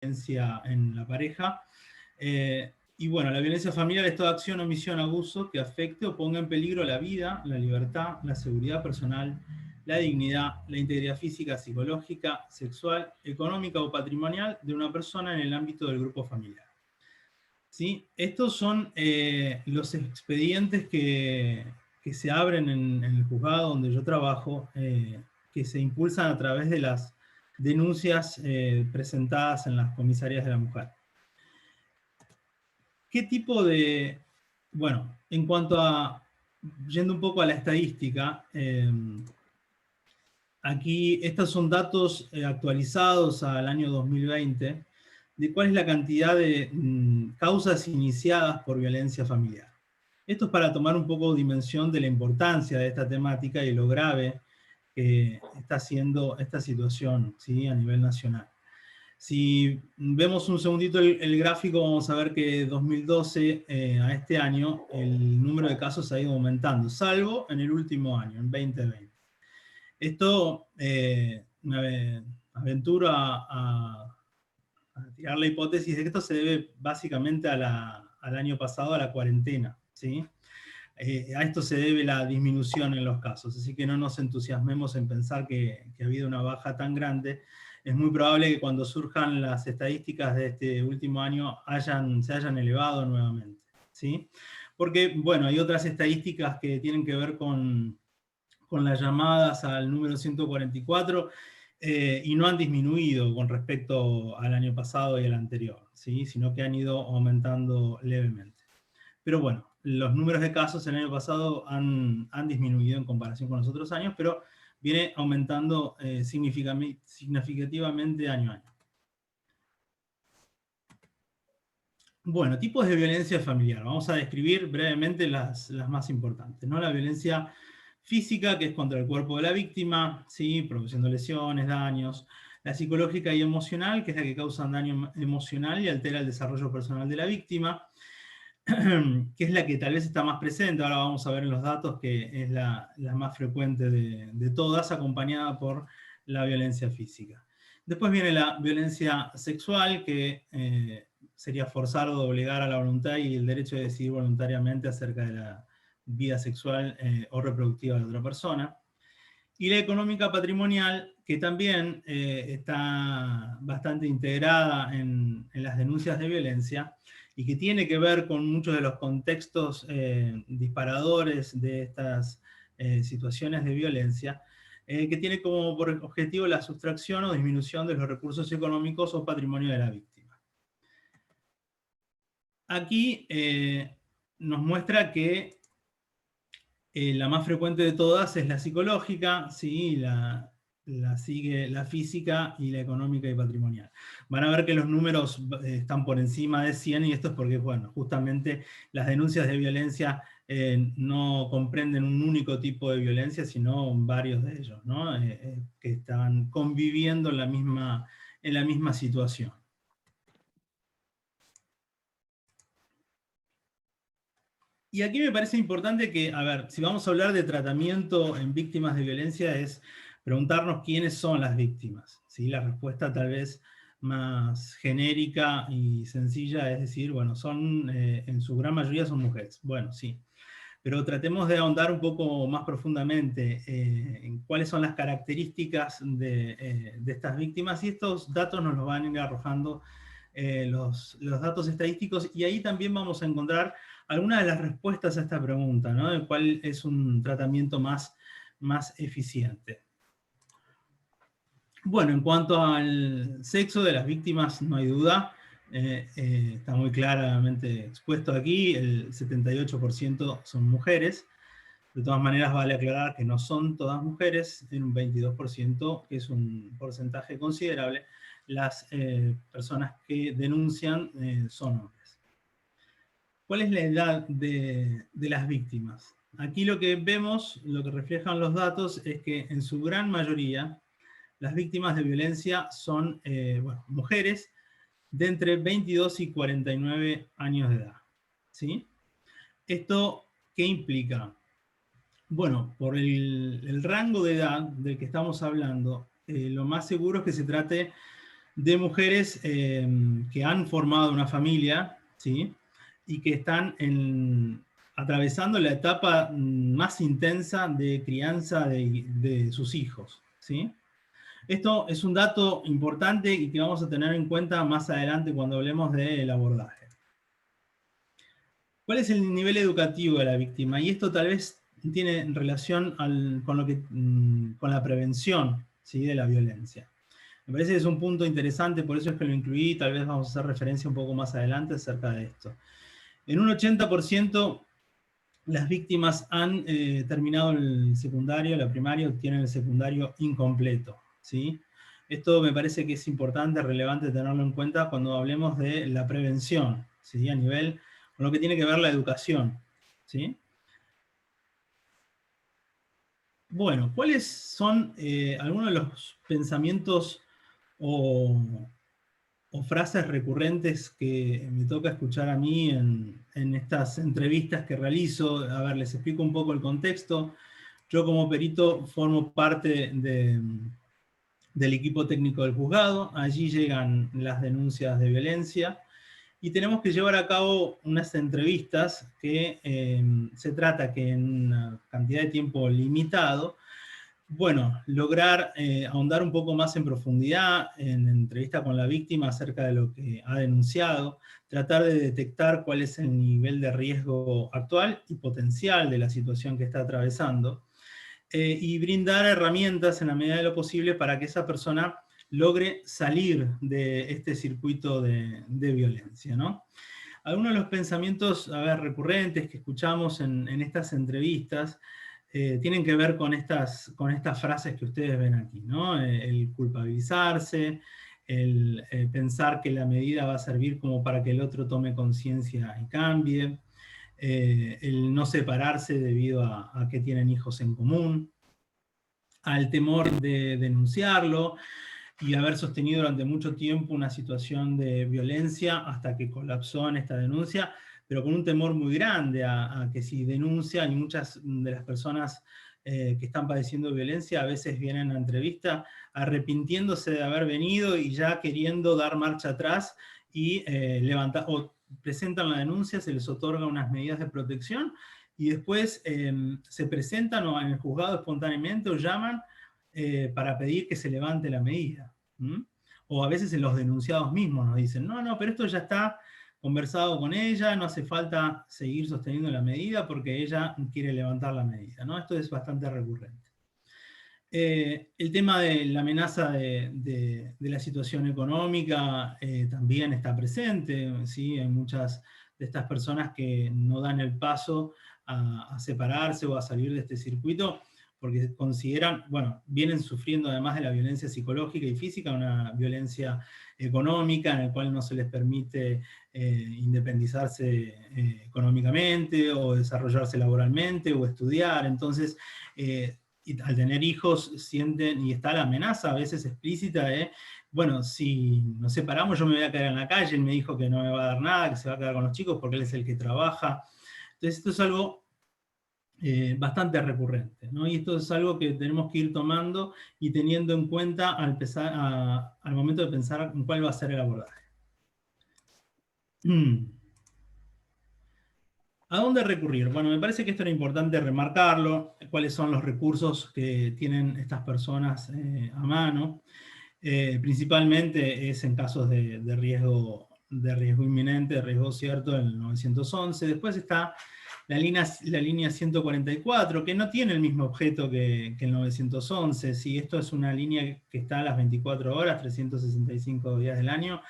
violencia en la pareja. Y bueno, la violencia familiar es toda acción, omisión, abuso que afecte o ponga en peligro la vida, la libertad, la seguridad personal, la dignidad, la integridad física, psicológica, sexual, económica o patrimonial de una persona en el ámbito del grupo familiar. ¿Sí? Estos son los expedientes que se abren en el juzgado donde yo trabajo, que se impulsan a través de las denuncias presentadas en las comisarías de la mujer. ¿Qué tipo de...? Bueno, en cuanto a... Yendo un poco a la estadística, aquí estos son datos actualizados al año 2020, de cuál es la cantidad de causas iniciadas por violencia familiar. Esto es para tomar un poco dimensión de la importancia de esta temática y lo grave que está siendo esta situación, ¿sí?, a nivel nacional. Si vemos un segundito el gráfico, vamos a ver que de 2012 a este año el número de casos ha ido aumentando, salvo en el último año, en 2020. Esto me aventuro a tirar la hipótesis de que esto se debe básicamente al año pasado, a la cuarentena, ¿sí? A esto se debe la disminución en los casos, así que no nos entusiasmemos en pensar que ha habido una baja tan grande. Es muy probable que cuando surjan las estadísticas de este último año se hayan elevado nuevamente, ¿sí? Porque, bueno, hay otras estadísticas que tienen que ver con las llamadas al número 144, y no han disminuido con respecto al año pasado y al anterior, ¿sí?, sino que han ido aumentando levemente. Pero bueno, los números de casos el año pasado han disminuido en comparación con los otros años, pero viene aumentando significativamente año a año. Bueno, tipos de violencia familiar. Vamos a describir brevemente las más importantes, ¿no? La violencia física, que es contra el cuerpo de la víctima, ¿sí?, produciendo lesiones, daños. La psicológica y emocional, que es la que causa daño emocional y altera el desarrollo personal de la víctima, que es la que tal vez está más presente. Ahora vamos a ver en los datos que es la más frecuente de todas, acompañada por la violencia física. Después viene la violencia sexual, que sería forzar o doblegar a la voluntad y el derecho de decidir voluntariamente acerca de la vida sexual o reproductiva de otra persona. Y la económica patrimonial, que también está bastante integrada en las denuncias de violencia y que tiene que ver con muchos de los contextos disparadores de estas situaciones de violencia, que tiene como por objetivo la sustracción o disminución de los recursos económicos o patrimonio de la víctima. Aquí nos muestra que la más frecuente de todas es la psicológica, ¿sí? La sigue la física y la económica y patrimonial. Van a ver que los números están por encima de 100, y esto es porque, bueno, justamente las denuncias de violencia no comprenden un único tipo de violencia, sino varios de ellos, ¿no? Que están conviviendo en la misma situación. Y aquí me parece importante que, a ver, si vamos a hablar de tratamiento en víctimas de violencia, es preguntarnos quiénes son las víctimas, ¿sí? La respuesta tal vez más genérica y sencilla es decir, bueno, en su gran mayoría son mujeres. Bueno, sí. Pero tratemos de ahondar un poco más profundamente en cuáles son las características de estas víctimas, y estos datos nos los van a ir arrojando los datos estadísticos, y ahí también vamos a encontrar algunas de las respuestas a esta pregunta, ¿no? De cuál es un tratamiento más eficiente. Bueno, en cuanto al sexo de las víctimas, no hay duda, está muy claramente expuesto aquí, el 78% son mujeres. De todas maneras, vale aclarar que no son todas mujeres, en un 22%, que es un porcentaje considerable, las personas que denuncian son hombres. ¿Cuál es la edad de las víctimas? Aquí lo que vemos, lo que reflejan los datos, es que en su gran mayoría las víctimas de violencia son mujeres de entre 22 y 49 años de edad, ¿sí? ¿Esto qué implica? Bueno, por el rango de edad del que estamos hablando, lo más seguro es que se trate de mujeres que han formado una familia, ¿sí? Y que están atravesando la etapa más intensa de crianza de sus hijos, ¿sí? Esto es un dato importante y que vamos a tener en cuenta más adelante cuando hablemos del abordaje. ¿Cuál es el nivel educativo de la víctima? Y esto tal vez tiene relación con la prevención, ¿sí?, de la violencia. Me parece que es un punto interesante, por eso es que lo incluí, tal vez vamos a hacer referencia un poco más adelante acerca de esto. En un 80% las víctimas han terminado el secundario, la primaria, o tienen el secundario incompleto, ¿sí? Esto me parece que es importante, relevante tenerlo en cuenta cuando hablemos de la prevención, ¿sí?, a nivel con lo que tiene que ver la educación, ¿sí? Bueno, ¿cuáles son algunos de los pensamientos o, o frases recurrentes que me toca escuchar a mí en estas entrevistas que realizo? A ver, les explico un poco el contexto. Yo como perito formo parte del equipo técnico del juzgado. Allí llegan las denuncias de violencia y tenemos que llevar a cabo unas entrevistas que se trata que en una cantidad de tiempo limitado, bueno, lograr ahondar un poco más en profundidad en entrevista con la víctima acerca de lo que ha denunciado, tratar de detectar cuál es el nivel de riesgo actual y potencial de la situación que está atravesando, y brindar herramientas en la medida de lo posible para que esa persona logre salir de este circuito de violencia, ¿no? Algunos de los pensamientos, a ver, recurrentes que escuchamos en estas entrevistas tienen que ver con estas frases que ustedes ven aquí, ¿no? El culpabilizarse, el pensar que la medida va a servir como para que el otro tome conciencia y cambie, el no separarse debido a que tienen hijos en común, al temor de denunciarlo, y haber sostenido durante mucho tiempo una situación de violencia hasta que colapsó en esta denuncia, pero con un temor muy grande a que si denuncia, y muchas de las personas que están padeciendo violencia a veces vienen a entrevista arrepintiéndose de haber venido y ya queriendo dar marcha atrás y levantar, o presentan la denuncia, se les otorga unas medidas de protección y después se presentan o en el juzgado espontáneamente o llaman para pedir que se levante la medida. ¿Mm? O a veces en los denunciados mismos nos dicen, no, no, pero esto ya está conversado con ella, no hace falta seguir sosteniendo la medida porque ella quiere levantar la medida, ¿no? Esto es bastante recurrente. El tema de la amenaza de la situación económica también está presente, ¿sí? Hay muchas de estas personas que no dan el paso a separarse o a salir de este circuito porque consideran, bueno, vienen sufriendo además de la violencia psicológica y física, una violencia económica en la cual no se les permite independizarse económicamente o desarrollarse laboralmente o estudiar. Entonces, y al tener hijos sienten, y está la amenaza a veces explícita de, bueno, si nos separamos yo me voy a quedar en la calle, él me dijo que no me va a dar nada, que se va a quedar con los chicos porque él es el que trabaja. Entonces esto es algo bastante recurrente, ¿no? Y esto es algo que tenemos que ir tomando y teniendo en cuenta al momento de pensar en cuál va a ser el abordaje. ¿A dónde recurrir? Bueno, me parece que esto era importante remarcarlo, cuáles son los recursos que tienen estas personas a mano. Principalmente es en casos de riesgo inminente, de riesgo cierto, en el 911. Después está la línea 144, que no tiene el mismo objeto que el 911. ¿Sí? Esto es una línea que está a las 24 horas, 365 días del año,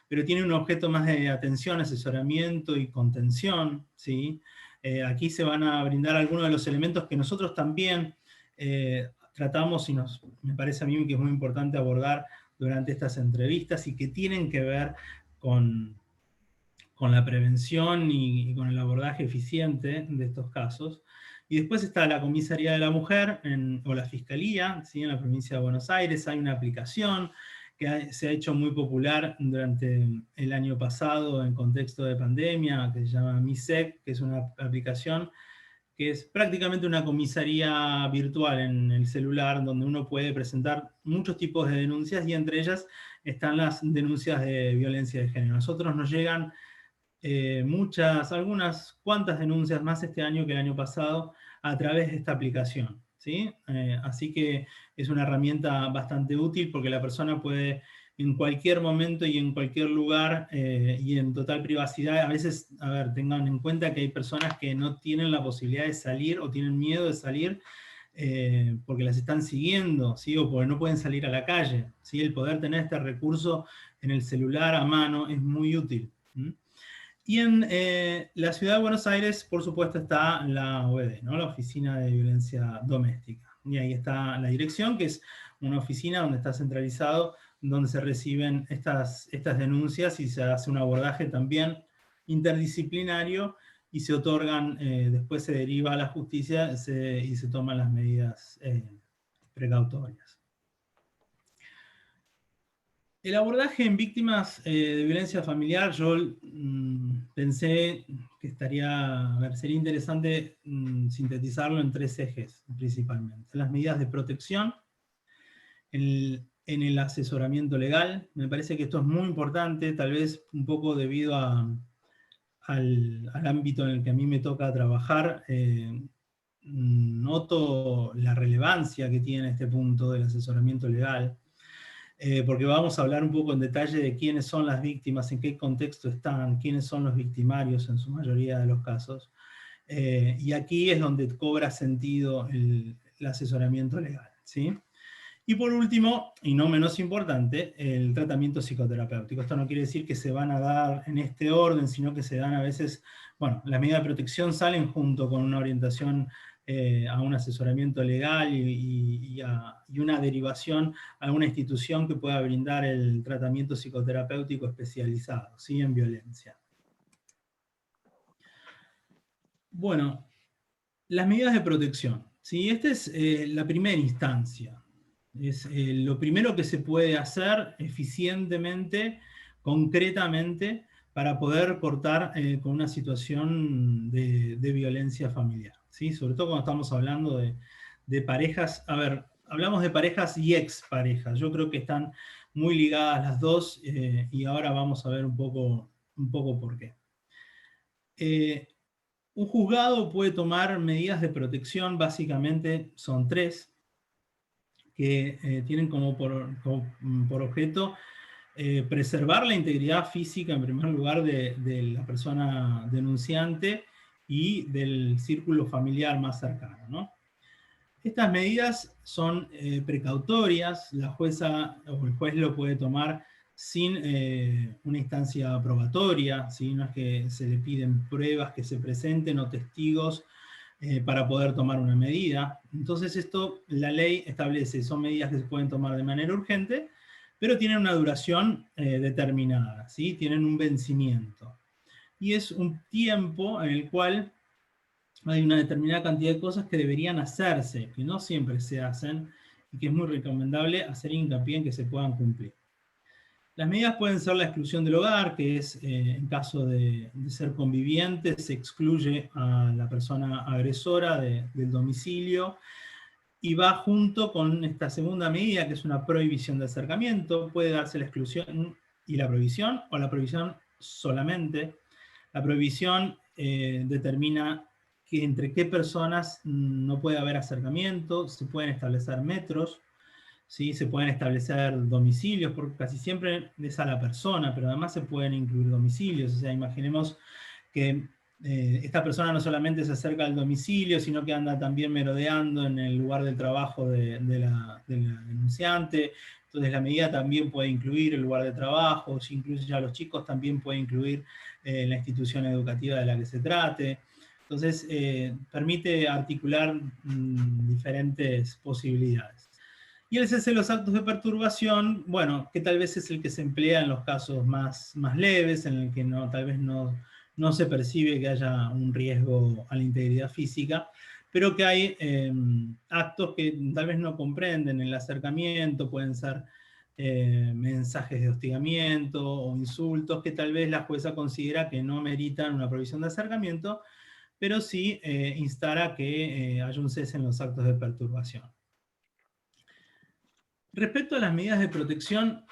pero tiene un objeto más de atención, asesoramiento y contención, ¿sí? Aquí se van a brindar algunos de los elementos que nosotros también tratamos y me parece a mí que es muy importante abordar durante estas entrevistas y que tienen que ver con la prevención y con el abordaje eficiente de estos casos. Y después está la Comisaría de la Mujer o la Fiscalía, ¿sí? En la provincia de Buenos Aires hay una aplicación que se ha hecho muy popular durante el año pasado en contexto de pandemia, que se llama MISEC, que es una aplicación que es prácticamente una comisaría virtual en el celular, donde uno puede presentar muchos tipos de denuncias y entre ellas están las denuncias de violencia de género. A nosotros nos llegan algunas cuantas denuncias más este año que el año pasado a través de esta aplicación, ¿sí? Así que es una herramienta bastante útil porque la persona puede en cualquier momento y en cualquier lugar y en total privacidad. A veces, a ver, tengan en cuenta que hay personas que no tienen la posibilidad de salir o tienen miedo de salir porque las están siguiendo, ¿sí? O porque no pueden salir a la calle, ¿sí? El poder tener este recurso en el celular a mano es muy útil. ¿Mm? Y en la ciudad de Buenos Aires, por supuesto, está la OVD, ¿no? La Oficina de Violencia Doméstica. Y ahí está la dirección, que es una oficina donde está centralizado, donde se reciben estas denuncias y se hace un abordaje también interdisciplinario y se otorgan, después se deriva a la justicia y se toman las medidas precautorias. El abordaje en víctimas de violencia familiar, yo pensé que sería interesante sintetizarlo en 3 ejes principalmente. Las medidas de protección, en el asesoramiento legal, me parece que esto es muy importante, tal vez un poco debido al ámbito en el que a mí me toca trabajar, noto la relevancia que tiene este punto del asesoramiento legal. Porque vamos a hablar un poco en detalle de quiénes son las víctimas, en qué contexto están, quiénes son los victimarios en su mayoría de los casos. Y aquí es donde cobra sentido el asesoramiento legal, ¿sí? Y por último, y no menos importante, el tratamiento psicoterapéutico. Esto no quiere decir que se van a dar en este orden, sino que se dan a veces, bueno, las medidas de protección salen junto con una orientación a un asesoramiento legal y una derivación a una institución que pueda brindar el tratamiento psicoterapéutico especializado, ¿sí? En violencia. Bueno, las medidas de protección, ¿sí? Esta es la primera instancia. Es lo primero que se puede hacer eficientemente, concretamente, para poder cortar con una situación de violencia familiar, ¿sí? Sobre todo cuando estamos hablando de parejas. A ver, hablamos de parejas y exparejas. Yo creo que están muy ligadas las dos y ahora vamos a ver un poco por qué. Un juzgado puede tomar medidas de protección, básicamente son 3, que tienen como por objeto preservar la integridad física, en primer lugar, de la persona denunciante y del círculo familiar más cercano, ¿no? Estas medidas son precautorias, la jueza o el juez lo puede tomar sin una instancia probatoria, ¿sí? No es que se le piden pruebas que se presenten o testigos para poder tomar una medida. Entonces esto, la ley establece, son medidas que se pueden tomar de manera urgente, pero tienen una duración determinada, ¿sí? Tienen un vencimiento. Y es un tiempo en el cual hay una determinada cantidad de cosas que deberían hacerse, que no siempre se hacen, y que es muy recomendable hacer hincapié en que se puedan cumplir. Las medidas pueden ser la exclusión del hogar, que es en caso de ser conviviente, se excluye a la persona agresora del domicilio, y va junto con esta segunda medida, que es una prohibición de acercamiento. Puede darse la exclusión y la prohibición, o la prohibición solamente. La prohibición determina que entre qué personas no puede haber acercamiento, se pueden establecer metros, ¿sí? Se pueden establecer domicilios, porque casi siempre es a la persona, pero además se pueden incluir domicilios. O sea, imaginemos que esta persona no solamente se acerca al domicilio, sino que anda también merodeando en el lugar del trabajo de la denunciante. Entonces la medida también puede incluir el lugar de trabajo, si incluye ya a los chicos, también puede incluir la institución educativa de la que se trate. Entonces permite articular diferentes posibilidades. Y el cese de los actos de perturbación, bueno, que tal vez es el que se emplea en los casos más leves, en el que tal vez no se percibe que haya un riesgo a la integridad física, pero que hay actos que tal vez no comprenden el acercamiento, pueden ser mensajes de hostigamiento o insultos que tal vez la jueza considera que no meritan una prohibición de acercamiento, pero sí instar a que haya un cese en los actos de perturbación. Respecto a las medidas de protección,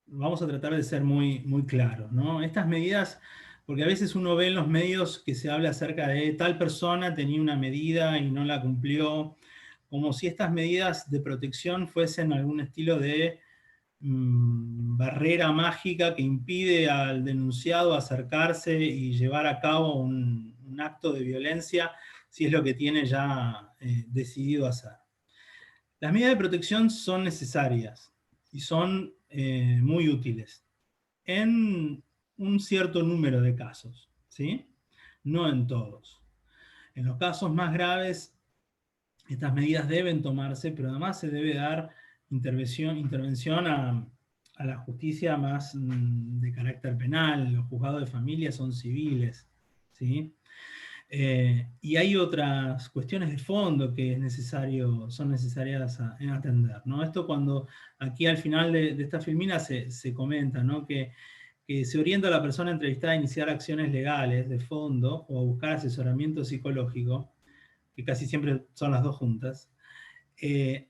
vamos a tratar de ser muy claros, ¿no? Estas medidas, porque a veces uno ve en los medios que se habla acerca de tal persona tenía una medida y no la cumplió, como si estas medidas de protección fuesen algún estilo de barrera mágica que impide al denunciado acercarse y llevar a cabo un acto de violencia si es lo que tiene ya decidido hacer. Las medidas de protección son necesarias y son muy útiles en un cierto número de casos, ¿sí? No en todos. En los casos más graves, estas medidas deben tomarse, pero además se debe dar intervención a la justicia más de carácter penal. Los juzgados de familia son civiles, ¿sí? Y hay otras cuestiones de fondo que son necesarias atender, ¿no? Esto cuando aquí al final de esta filmina se comenta, ¿no? Que se orienta a la persona entrevistada a iniciar acciones legales de fondo o a buscar asesoramiento psicológico, que casi siempre son las dos juntas.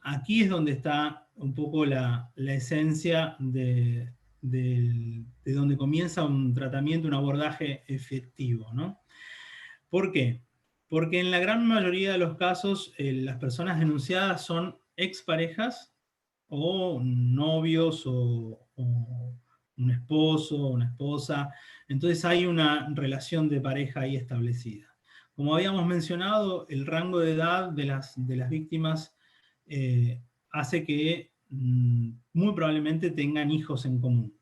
Aquí es donde está un poco la esencia de donde comienza un tratamiento, un abordaje efectivo, ¿no? ¿Por qué? Porque en la gran mayoría de los casos las personas denunciadas son exparejas o novios o un esposo o una esposa. Entonces hay una relación de pareja ahí establecida. Como habíamos mencionado, el rango de edad de las víctimas hace que muy probablemente tengan hijos en común.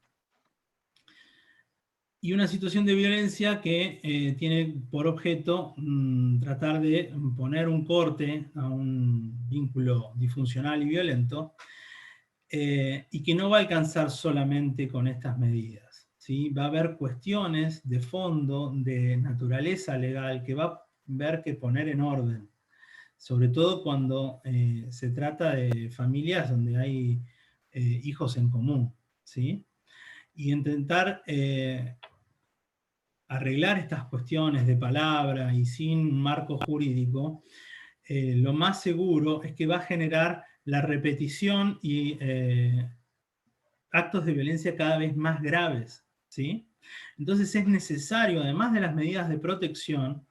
Y una situación de violencia que tiene por objeto tratar de poner un corte a un vínculo disfuncional y violento, y que no va a alcanzar solamente con estas medidas, ¿sí? Va a haber cuestiones de fondo, de naturaleza legal, que va a haber que poner en orden, sobre todo cuando se trata de familias donde hay hijos en común, ¿sí? Y intentar arreglar estas cuestiones de palabra y sin marco jurídico, lo más seguro es que va a generar la repetición y actos de violencia cada vez más graves, ¿sí? Entonces es necesario, además de las medidas de protección,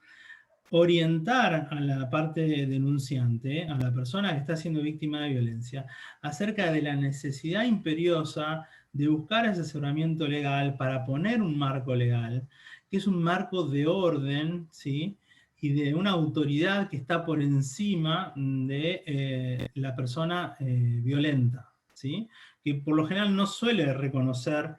orientar a la parte denunciante, a la persona que está siendo víctima de violencia, acerca de la necesidad imperiosa de buscar asesoramiento legal para poner un marco legal, que es un marco de orden, ¿sí? Y de una autoridad que está por encima de la persona violenta, ¿sí? Que por lo general no suele reconocer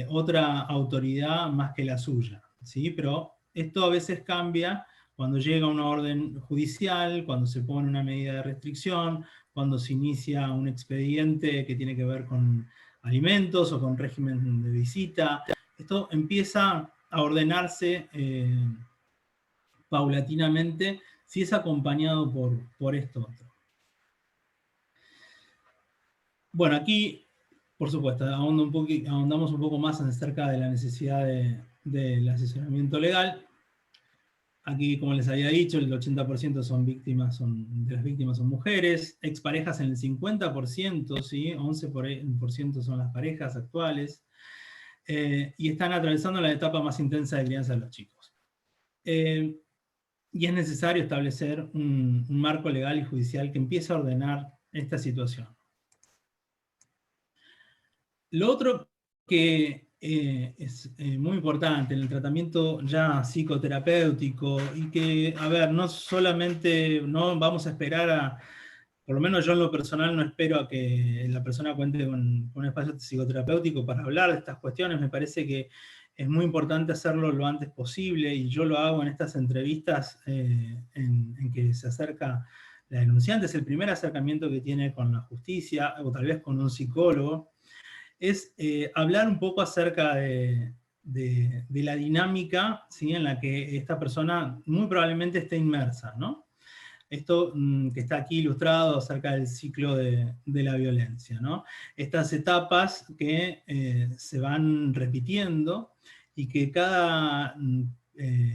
otra autoridad más que la suya, ¿sí? Pero esto a veces cambia cuando llega una orden judicial, cuando se pone una medida de restricción, cuando se inicia un expediente que tiene que ver con alimentos o con régimen de visita. Esto empieza a ordenarse paulatinamente si es acompañado por esto otro. Bueno, aquí, por supuesto, ahondamos un poco más acerca de la necesidad del asesoramiento legal. Aquí, como les había dicho, el 80% de las víctimas son mujeres, exparejas en el 50%, ¿sí? 11% son las parejas actuales, y están atravesando la etapa más intensa de crianza de los chicos. Y es necesario establecer un marco legal y judicial que empiece a ordenar esta situación. Lo otro que es muy importante en el tratamiento ya psicoterapéutico, y que, a ver, no solamente no vamos a esperar por lo menos yo en lo personal no espero a que la persona cuente con un espacio psicoterapéutico para hablar de estas cuestiones. Me parece que es muy importante hacerlo lo antes posible, y yo lo hago en estas entrevistas en que se acerca la denunciante. Es el primer acercamiento que tiene con la justicia, o tal vez con un psicólogo. Es hablar un poco acerca de la dinámica, ¿sí? En la que esta persona muy probablemente esté inmersa, ¿no? Esto que está aquí ilustrado acerca del ciclo de la violencia, ¿no? Estas etapas que se van repitiendo y que cada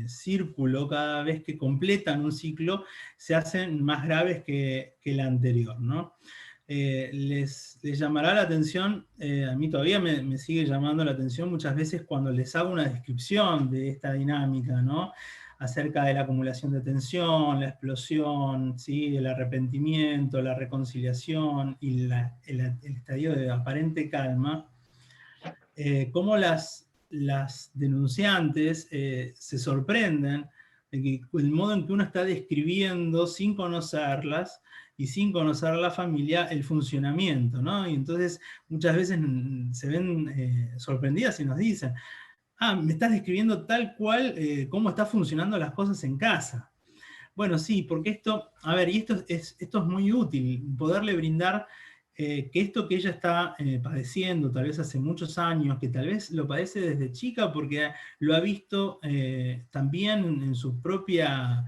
círculo, cada vez que completan un ciclo, se hacen más graves que el anterior, ¿no? les llamará la atención, a mí todavía me sigue llamando la atención muchas veces cuando les hago una descripción de esta dinámica, ¿no? Acerca de la acumulación de tensión, la explosión, ¿sí? El arrepentimiento, la reconciliación y el estadio de aparente calma, cómo las denunciantes se sorprenden de que el modo en que uno está describiendo sin conocerlas y sin conocer a la familia el funcionamiento, ¿no? Y entonces muchas veces se ven sorprendidas y nos dicen, ah, me estás describiendo tal cual cómo están funcionando las cosas en casa. Bueno, sí, porque esto, a ver, y esto es muy útil, poderle brindar que esto que ella está padeciendo, tal vez hace muchos años, que tal vez lo padece desde chica porque lo ha visto también en su propia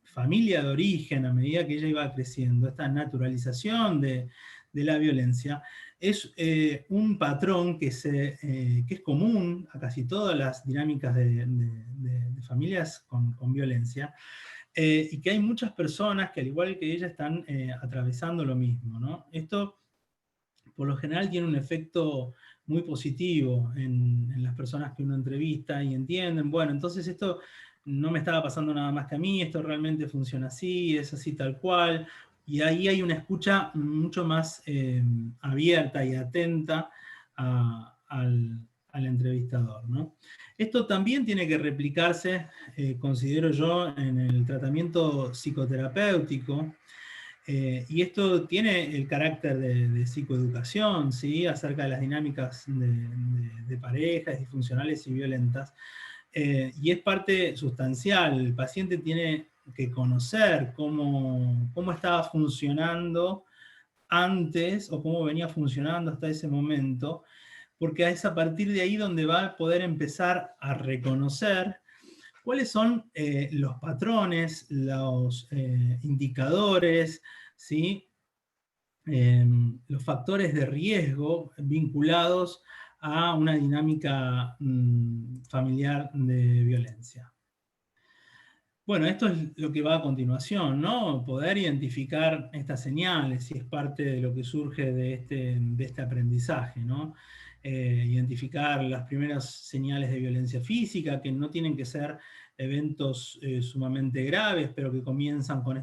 familia de origen a medida que ella iba creciendo, esta naturalización de la violencia, es un patrón que es común a casi todas las dinámicas de familias con violencia, y que hay muchas personas que al igual que ella están atravesando lo mismo, ¿no? Esto por lo general tiene un efecto muy positivo en las personas que uno entrevista y entienden, bueno, entonces esto no me estaba pasando nada más que a mí, esto realmente funciona así, es así tal cual, y ahí hay una escucha mucho más abierta y atenta al entrevistador, ¿no? Esto también tiene que replicarse, considero yo, en el tratamiento psicoterapéutico, y esto tiene el carácter de psicoeducación, ¿sí? Acerca de las dinámicas de parejas disfuncionales y violentas, y es parte sustancial. El paciente tiene que conocer cómo estaba funcionando antes o cómo venía funcionando hasta ese momento, porque es a partir de ahí donde va a poder empezar a reconocer cuáles son los patrones, los indicadores, ¿sí? Los factores de riesgo vinculados a una dinámica familiar de violencia. Bueno, esto es lo que va a continuación, ¿no? Poder identificar estas señales, y es parte de lo que surge de este aprendizaje, ¿no? Identificar las primeras señales de violencia física, que no tienen que ser eventos sumamente graves, pero que comienzan con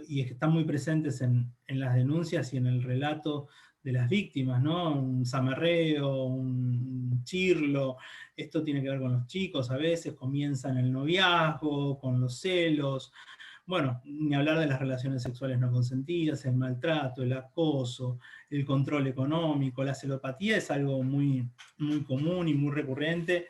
y que están muy presentes en las denuncias y en el relato de las víctimas, ¿no? Un zamarreo, un chirlo. Esto tiene que ver con los chicos, a veces comienzan el noviazgo, con los celos, bueno, ni hablar de las relaciones sexuales no consentidas, el maltrato, el acoso, el control económico, la celopatía es algo muy, muy común y muy recurrente,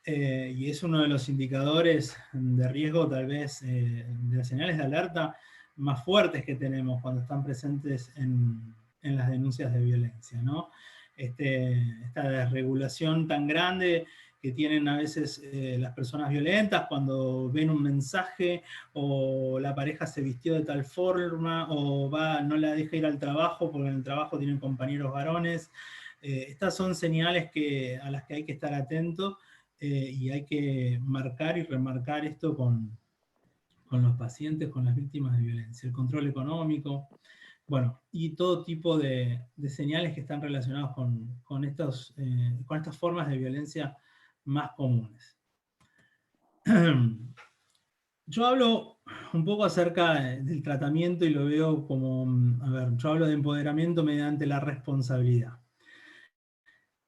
y es uno de los indicadores de riesgo, tal vez, de las señales de alerta más fuertes que tenemos cuando están presentes en las denuncias de violencia, ¿no? Esta desregulación tan grande que tienen a veces las personas violentas cuando ven un mensaje o la pareja se vistió de tal forma o no la deja ir al trabajo porque en el trabajo tienen compañeros varones. Estas son señales a las que hay que estar atento, y hay que marcar y remarcar esto con los pacientes, con las víctimas de violencia. El control económico, bueno, y todo tipo de señales que están relacionados con estas formas de violencia más comunes. Yo hablo un poco acerca del tratamiento y lo veo como, a ver, yo hablo de empoderamiento mediante la responsabilidad.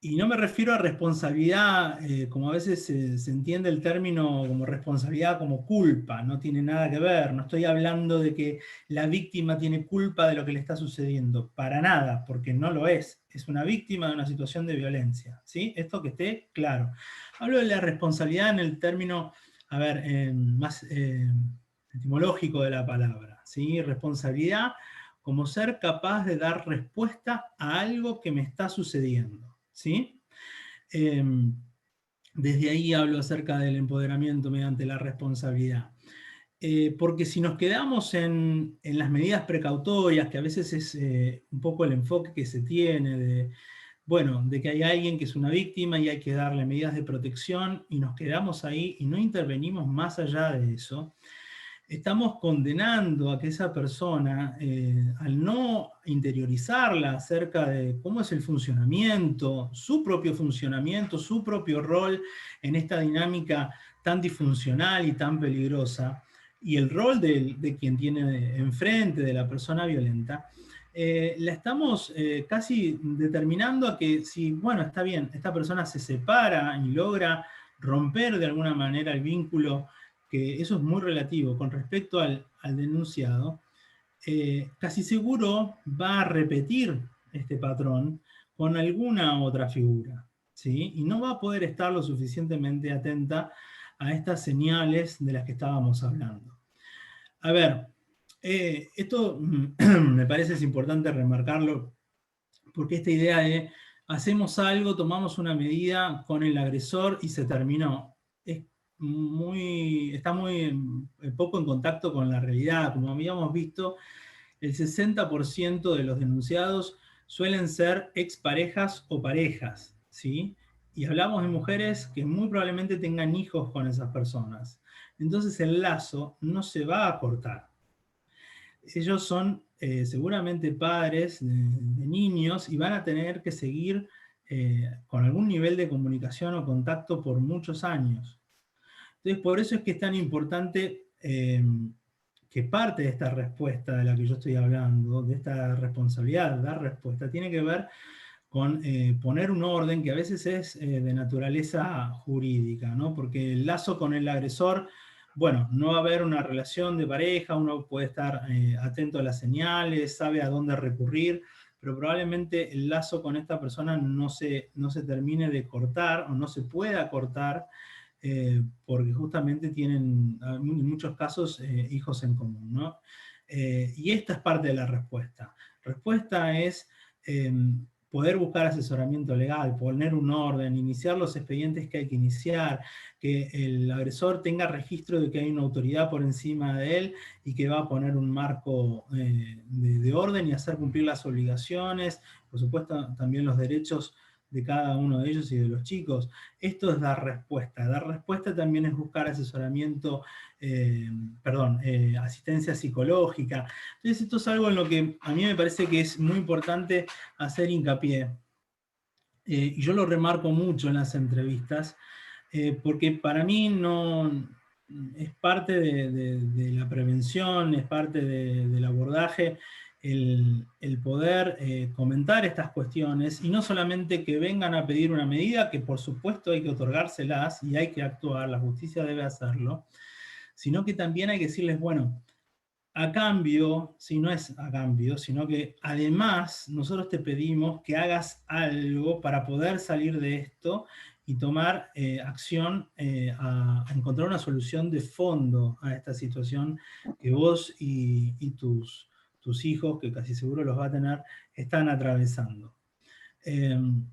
Y no me refiero a responsabilidad, como a veces se entiende el término como responsabilidad como culpa, no tiene nada que ver, no estoy hablando de que la víctima tiene culpa de lo que le está sucediendo, para nada, porque no lo es una víctima de una situación de violencia, ¿sí? Esto que esté claro. Hablo de la responsabilidad en el término, a ver, más etimológico de la palabra, ¿sí? Responsabilidad como ser capaz de dar respuesta a algo que me está sucediendo, ¿sí? Desde ahí hablo acerca del empoderamiento mediante la responsabilidad. Porque si nos quedamos en las medidas precautorias, que a veces es un poco el enfoque que se tiene de que hay alguien que es una víctima y hay que darle medidas de protección, y nos quedamos ahí y no intervenimos más allá de eso, estamos condenando a que esa persona, al no interiorizarla acerca de cómo es el funcionamiento, su propio rol en esta dinámica tan disfuncional y tan peligrosa, y el rol de quien tiene enfrente, de la persona violenta, la estamos casi determinando a que si, bueno, está bien, esta persona se separa y logra romper de alguna manera el vínculo, que eso es muy relativo con respecto al denunciado, casi seguro va a repetir este patrón con alguna otra figura, ¿sí? Y no va a poder estar lo suficientemente atenta a estas señales de las que estábamos hablando. A ver, esto me parece es importante remarcarlo, porque esta idea de hacemos algo, tomamos una medida con el agresor y se terminó, está muy poco en contacto con la realidad. Como habíamos visto, el 60% de los denunciados suelen ser exparejas o parejas, ¿sí? Y hablamos de mujeres que muy probablemente tengan hijos con esas personas. Entonces el lazo no se va a cortar. Ellos son seguramente padres de niños y van a tener que seguir con algún nivel de comunicación o contacto por muchos años. Entonces, por eso es que es tan importante que parte de esta respuesta de la que yo estoy hablando, de esta responsabilidad de dar respuesta, tiene que ver con poner un orden que a veces es de naturaleza jurídica, ¿no? Porque el lazo con el agresor, bueno, no va a haber una relación de pareja, uno puede estar atento a las señales, sabe a dónde recurrir, pero probablemente el lazo con esta persona no se termine de cortar o no se pueda cortar, porque justamente tienen en muchos casos hijos en común, ¿no? Y esta es parte de la respuesta. Respuesta es poder buscar asesoramiento legal, poner un orden, iniciar los expedientes que hay que iniciar, que el agresor tenga registro de que hay una autoridad por encima de él y que va a poner un marco de orden y hacer cumplir las obligaciones, por supuesto también los derechos de cada uno de ellos y de los chicos. Esto es dar respuesta. Dar respuesta también es buscar asesoramiento, asistencia psicológica. Entonces esto es algo en lo que a mí me parece que es muy importante hacer hincapié. Y yo lo remarco mucho en las entrevistas, porque para mí no es parte de la prevención, es parte del abordaje, el poder comentar estas cuestiones, y no solamente que vengan a pedir una medida, que por supuesto hay que otorgárselas y hay que actuar, la justicia debe hacerlo, sino que también hay que decirles, bueno, a cambio, si no es a cambio, sino que además nosotros te pedimos que hagas algo para poder salir de esto y tomar acción a encontrar una solución de fondo a esta situación que vos y tus hijos, que casi seguro los va a tener, están atravesando. Perdón,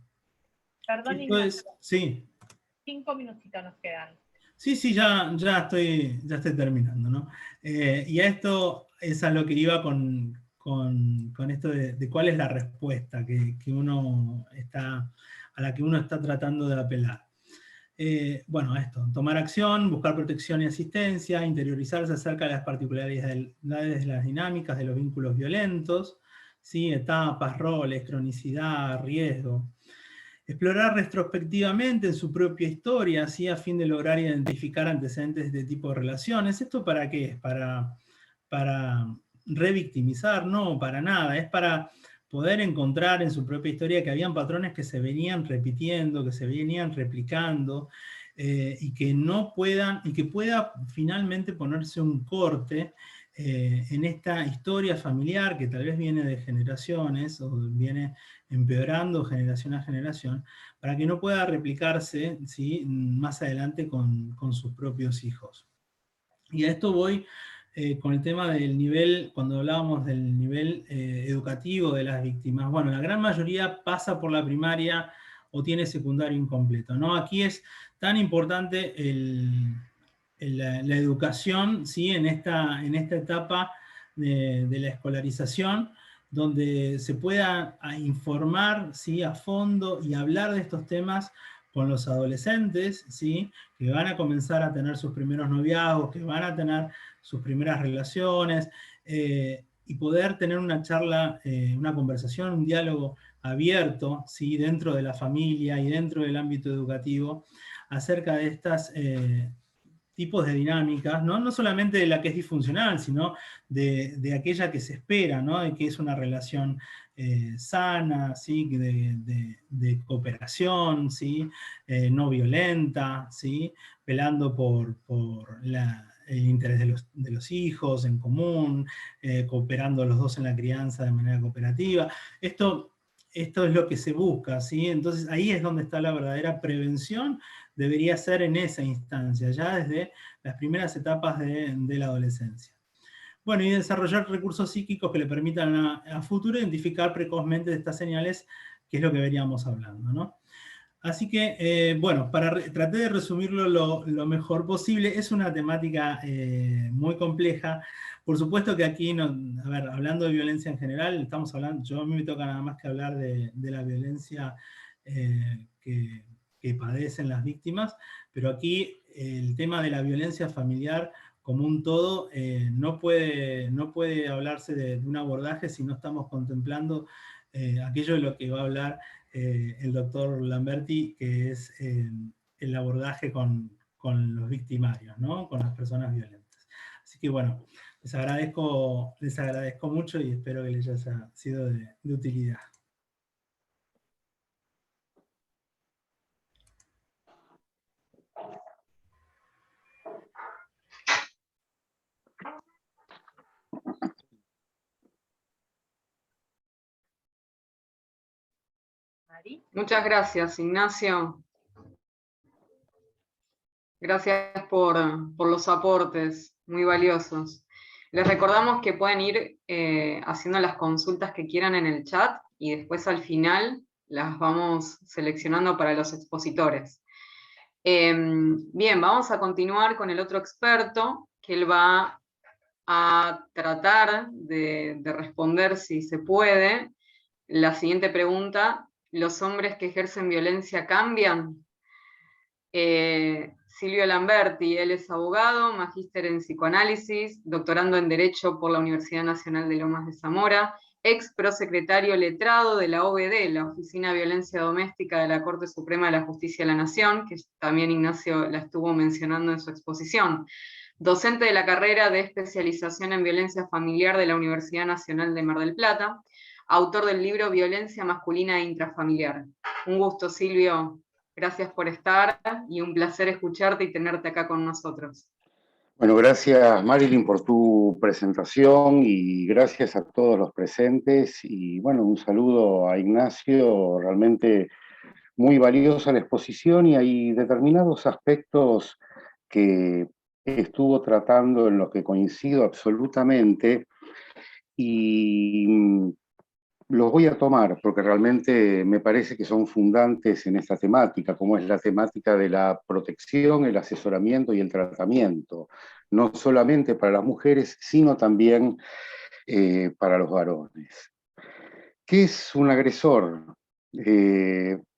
Esto Ignacio. es, sí. 5 minutitos nos quedan. Sí, ya estoy terminando, ¿no? Y a esto es a lo que iba con esto de cuál es la respuesta a la que uno está tratando de apelar. Bueno, esto, tomar acción, buscar protección y asistencia, interiorizarse acerca de las particularidades de las dinámicas de los vínculos violentos, ¿sí? Etapas, roles, cronicidad, riesgo. Explorar retrospectivamente en su propia historia, así a fin de lograr identificar antecedentes de este tipo de relaciones. ¿Esto para qué es? Para revictimizar, no, para nada, es para poder encontrar en su propia historia que habían patrones que se venían repitiendo, que se venían replicando, y que pueda finalmente ponerse un corte en esta historia familiar que tal vez viene de generaciones o viene empeorando generación a generación, para que no pueda replicarse, ¿sí?, más adelante con sus propios hijos. Y a esto voy con el tema del nivel, cuando hablábamos del nivel educativo de las víctimas. Bueno, la gran mayoría pasa por la primaria o tiene secundario incompleto, ¿no? Aquí es tan importante la educación, ¿sí?, en esta etapa de la escolarización, donde se pueda informar, ¿sí?, a fondo y hablar de estos temas con los adolescentes, ¿sí? Que van a comenzar a tener sus primeros noviazgos, que van a tener sus primeras relaciones, y poder tener una charla, una conversación, un diálogo abierto, ¿sí? Dentro de la familia y dentro del ámbito educativo, acerca de estas tipos de dinámicas, ¿no? No solamente de la que es disfuncional, sino de aquella que se espera, ¿no? De que es una relación sana, ¿sí? De cooperación, ¿sí? No violenta, ¿sí? Velando por el interés de los hijos en común, cooperando los dos en la crianza de manera cooperativa. Esto es lo que se busca, ¿sí? Entonces ahí es donde está la verdadera prevención, debería ser en esa instancia, ya desde las primeras etapas de la adolescencia. Bueno, y desarrollar recursos psíquicos que le permitan a futuro identificar precozmente estas señales, que es lo que veníamos hablando, ¿no? Así que, bueno, traté de resumirlo lo mejor posible. Es una temática muy compleja. Por supuesto que aquí, a ver, hablando de violencia en general, estamos hablando, a mí me toca nada más que hablar de la violencia que padecen las víctimas, pero aquí el tema de la violencia familiar como un todo no puede hablarse de un abordaje si no estamos contemplando aquello de lo que va a hablar el doctor Lamberti, que es el abordaje con los victimarios, ¿no? Con las personas violentas. Así que bueno, les agradezco mucho y espero que les haya sido de utilidad. Mari. Muchas gracias, Ignacio. Gracias por los aportes, muy valiosos. Les recordamos que pueden ir haciendo las consultas que quieran en el chat y después al final las vamos seleccionando para los expositores. Bien, vamos a continuar con el otro experto, que él va a tratar de responder, si se puede, la siguiente pregunta: ¿los hombres que ejercen violencia cambian? Silvio Lamberti, él es abogado, magíster en psicoanálisis, doctorando en Derecho por la Universidad Nacional de Lomas de Zamora, ex prosecretario letrado de la OVD, la Oficina de Violencia Doméstica de la Corte Suprema de la Justicia de la Nación, que también Ignacio la estuvo mencionando en su exposición. Docente de la carrera de especialización en violencia familiar de la Universidad Nacional de Mar del Plata, autor del libro Violencia masculina e intrafamiliar. Un gusto, Silvio. Gracias por estar y un placer escucharte y tenerte acá con nosotros. Bueno, gracias Marilyn por tu presentación y gracias a todos los presentes. Y bueno, un saludo a Ignacio, realmente muy valiosa la exposición y hay determinados aspectos que estuvo tratando en los que coincido absolutamente y los voy a tomar porque realmente me parece que son fundantes en esta temática, como es la temática de la protección, el asesoramiento y el tratamiento, no solamente para las mujeres, sino también para los varones. ¿Qué es un agresor?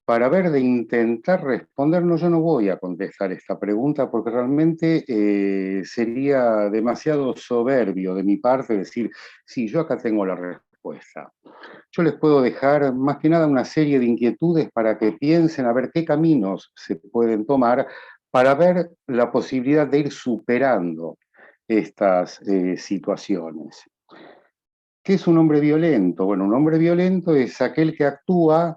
Para ver de intentar respondernos, yo no voy a contestar esta pregunta porque realmente sería demasiado soberbio de mi parte decir, sí, yo acá tengo la respuesta. Yo les puedo dejar más que nada una serie de inquietudes para que piensen a ver qué caminos se pueden tomar para ver la posibilidad de ir superando estas situaciones. ¿Qué es un hombre violento? Bueno, un hombre violento es aquel que actúa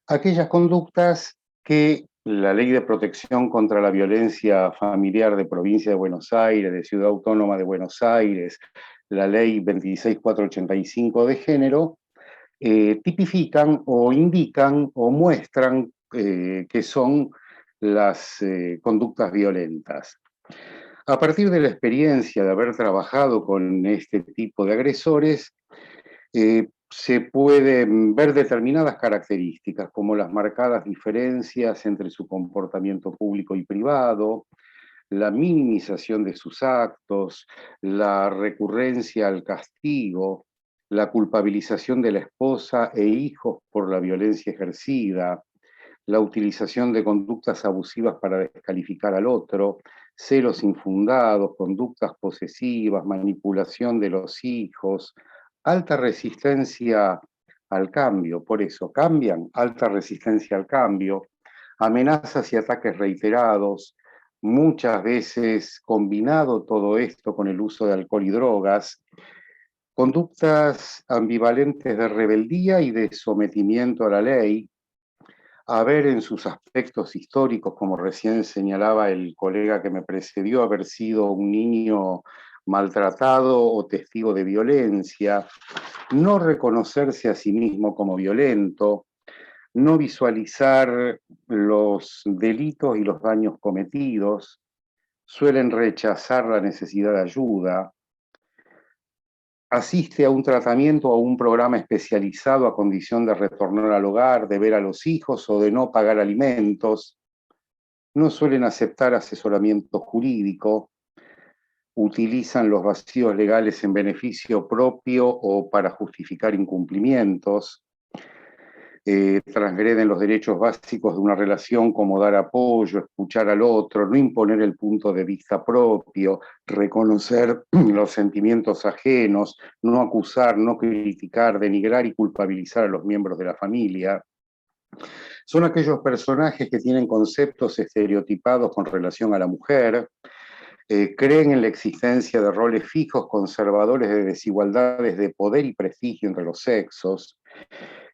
aquellas conductas que la Ley de Protección contra la Violencia Familiar de Provincia de Buenos Aires, de Ciudad Autónoma de Buenos Aires, la Ley 26485 de género, tipifican o indican o muestran que son las conductas violentas. A partir de la experiencia de haber trabajado con este tipo de agresores, se pueden ver determinadas características, como las marcadas diferencias entre su comportamiento público y privado, la minimización de sus actos, la recurrencia al castigo, la culpabilización de la esposa e hijos por la violencia ejercida, la utilización de conductas abusivas para descalificar al otro, celos infundados, conductas posesivas, manipulación de los hijos, alta resistencia al cambio, por eso cambian, alta resistencia al cambio, amenazas y ataques reiterados, muchas veces combinado todo esto con el uso de alcohol y drogas, conductas ambivalentes de rebeldía y de sometimiento a la ley, haber en sus aspectos históricos, como recién señalaba el colega que me precedió, haber sido un niño maltratado o testigo de violencia, no reconocerse a sí mismo como violento, no visualizar los delitos y los daños cometidos, suelen rechazar la necesidad de ayuda, asiste a un tratamiento o a un programa especializado a condición de retornar al hogar, de ver a los hijos o de no pagar alimentos, no suelen aceptar asesoramiento jurídico, utilizan los vacíos legales en beneficio propio o para justificar incumplimientos, transgreden los derechos básicos de una relación como dar apoyo, escuchar al otro, no imponer el punto de vista propio, reconocer los sentimientos ajenos, no acusar, no criticar, denigrar y culpabilizar a los miembros de la familia. Son aquellos personajes que tienen conceptos estereotipados con relación a la mujer, creen en la existencia de roles fijos conservadores de desigualdades de poder y prestigio entre los sexos,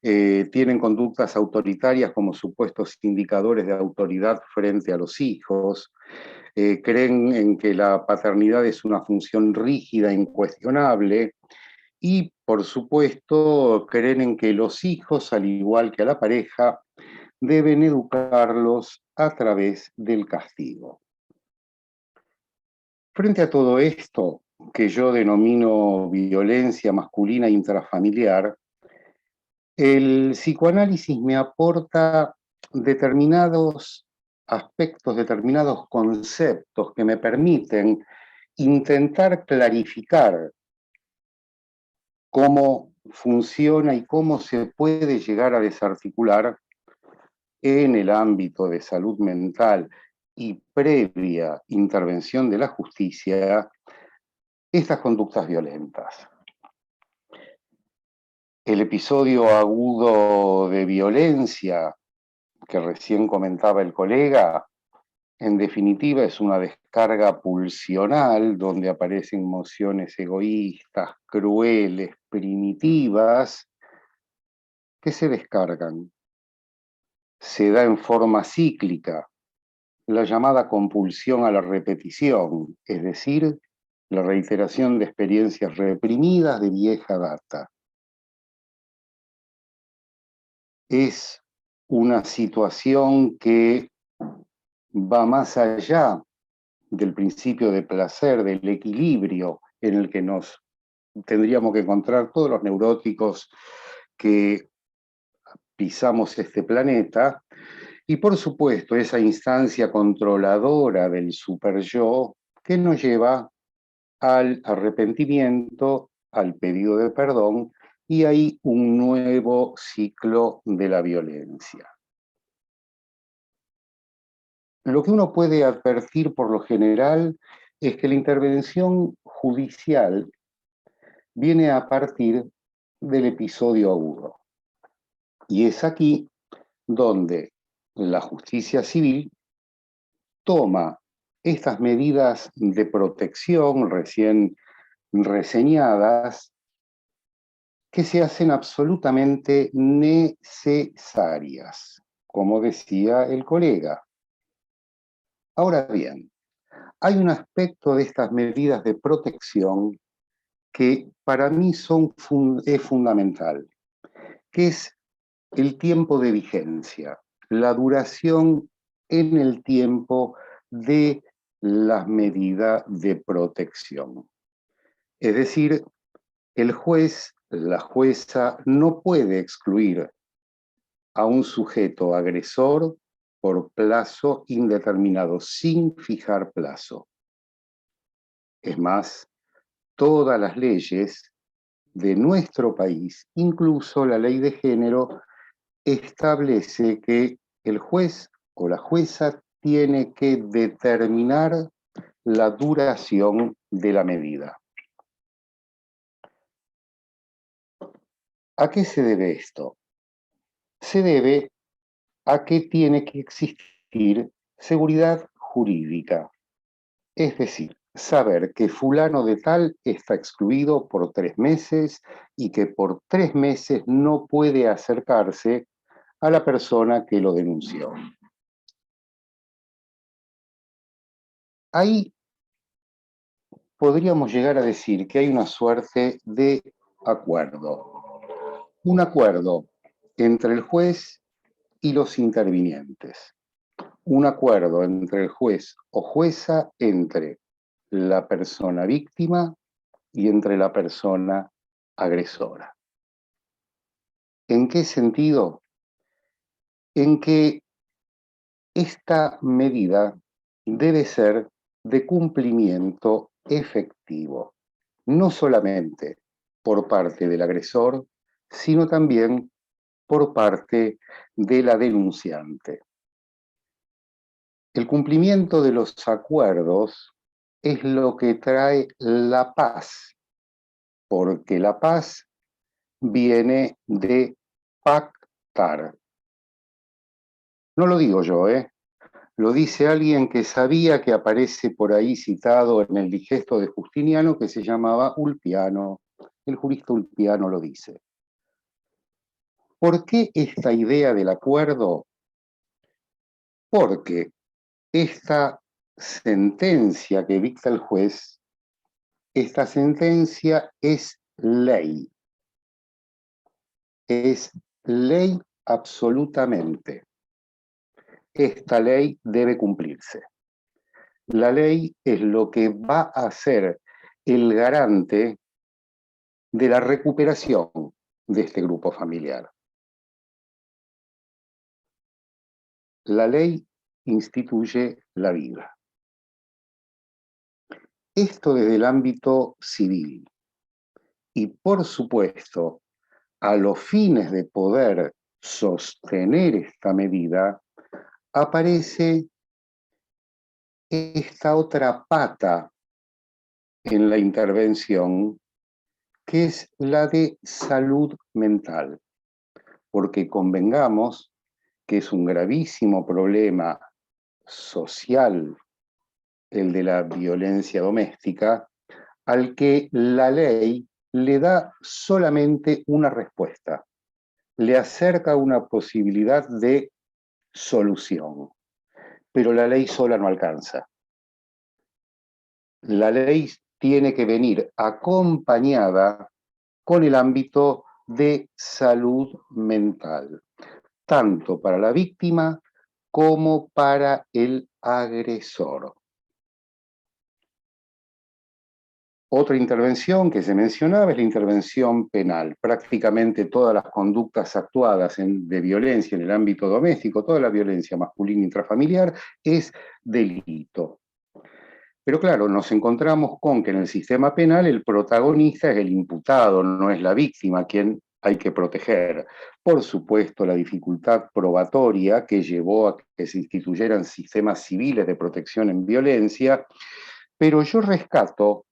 tienen conductas autoritarias como supuestos indicadores de autoridad frente a los hijos, creen en que la paternidad es una función rígida e incuestionable y, por supuesto, creen en que los hijos, al igual que a la pareja, deben educarlos a través del castigo. Frente a todo esto, que yo denomino violencia masculina intrafamiliar, el psicoanálisis me aporta determinados aspectos, determinados conceptos que me permiten intentar clarificar cómo funciona y cómo se puede llegar a desarticular en el ámbito de salud mental y previa intervención de la justicia estas conductas violentas. El episodio agudo de violencia que recién comentaba el colega, en definitiva es una descarga pulsional donde aparecen emociones egoístas, crueles, primitivas, que se descargan. Se da en forma cíclica, la llamada compulsión a la repetición, es decir, la reiteración de experiencias reprimidas de vieja data. Es una situación que va más allá del principio de placer, del equilibrio en el que nos tendríamos que encontrar todos los neuróticos que pisamos este planeta, y por supuesto esa instancia controladora del superyo que nos lleva al arrepentimiento, al pedido de perdón, y hay un nuevo ciclo de la violencia. Lo que uno puede advertir por lo general es que la intervención judicial viene a partir del episodio agudo. Y es aquí donde la justicia civil toma estas medidas de protección recién reseñadas que se hacen absolutamente necesarias, como decía el colega. Ahora bien, hay un aspecto de estas medidas de protección que para mí es fundamental, que es el tiempo de vigencia, la duración en el tiempo de las medidas de protección. Es decir, el juez, la jueza, no puede excluir a un sujeto agresor por plazo indeterminado, sin fijar plazo. Es más, todas las leyes de nuestro país, incluso la ley de género, establece que el juez o la jueza tiene que determinar la duración de la medida. ¿A qué se debe esto? Se debe a que tiene que existir seguridad jurídica, es decir, saber que fulano de tal está excluido por 3 meses y que por 3 meses no puede acercarse a la persona que lo denunció. Ahí podríamos llegar a decir que hay una suerte de acuerdo. Un acuerdo entre el juez y los intervinientes. Un acuerdo entre el juez o jueza, entre la persona víctima y entre la persona agresora. ¿En qué sentido? En que esta medida debe ser de cumplimiento efectivo, no solamente por parte del agresor, sino también por parte de la denunciante. El cumplimiento de los acuerdos es lo que trae la paz, porque la paz viene de pactar. No lo digo yo, lo dice alguien que sabía, que aparece por ahí citado en el Digesto de Justiniano, que se llamaba Ulpiano. El jurista Ulpiano lo dice. ¿Por qué esta idea del acuerdo? Porque esta sentencia que dicta el juez, esta sentencia es ley. Es ley absolutamente. Esta ley debe cumplirse. La ley es lo que va a ser el garante de la recuperación de este grupo familiar. La ley instituye la vida. Esto desde el ámbito civil. Y por supuesto, a los fines de poder sostener esta medida, aparece esta otra pata en la intervención, que es la de salud mental. Porque convengamos que es un gravísimo problema social el de la violencia doméstica, al que la ley le da solamente una respuesta, le acerca una posibilidad de solución, pero la ley sola no alcanza. La ley tiene que venir acompañada con el ámbito de salud mental, tanto para la víctima como para el agresor. Otra intervención que se mencionaba es la intervención penal. Prácticamente todas las conductas actuadas de violencia en el ámbito doméstico, toda la violencia masculina intrafamiliar, es delito. Pero claro, nos encontramos con que en el sistema penal el protagonista es el imputado, no es la víctima a quien hay que proteger. Por supuesto, la dificultad probatoria que llevó a que se instituyeran sistemas civiles de protección en violencia, pero yo rescato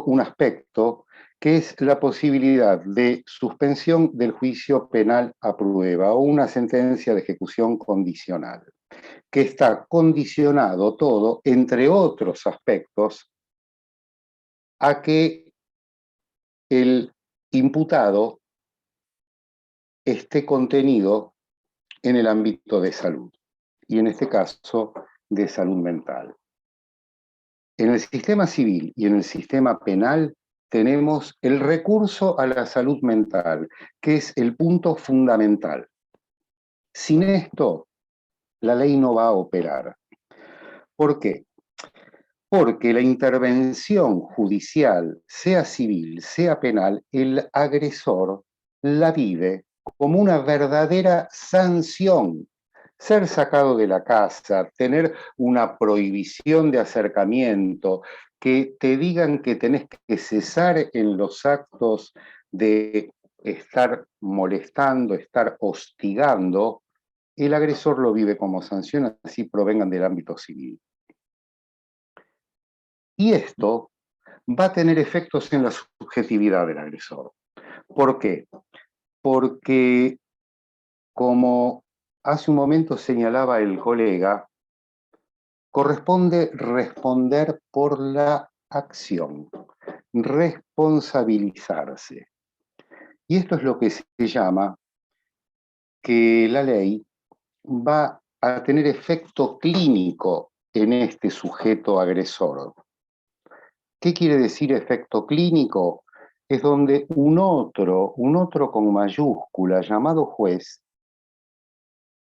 un aspecto que es la posibilidad de suspensión del juicio penal a prueba o una sentencia de ejecución condicional, que está condicionado todo, entre otros aspectos, a que el imputado esté contenido en el ámbito de salud, y en este caso de salud mental. En el sistema civil y en el sistema penal tenemos el recurso a la salud mental, que es el punto fundamental. Sin esto, la ley no va a operar. ¿Por qué? Porque la intervención judicial, sea civil, sea penal, el agresor la vive como una verdadera sanción. Ser sacado de la casa, tener una prohibición de acercamiento, que te digan que tenés que cesar en los actos de estar molestando, estar hostigando, el agresor lo vive como sanción, así provengan del ámbito civil. Y esto va a tener efectos en la subjetividad del agresor. ¿Por qué? Porque, como hace un momento señalaba el colega, corresponde responder por la acción, responsabilizarse. Y esto es lo que se llama que la ley va a tener efecto clínico en este sujeto agresor. ¿Qué quiere decir efecto clínico? Es donde un otro con mayúscula llamado juez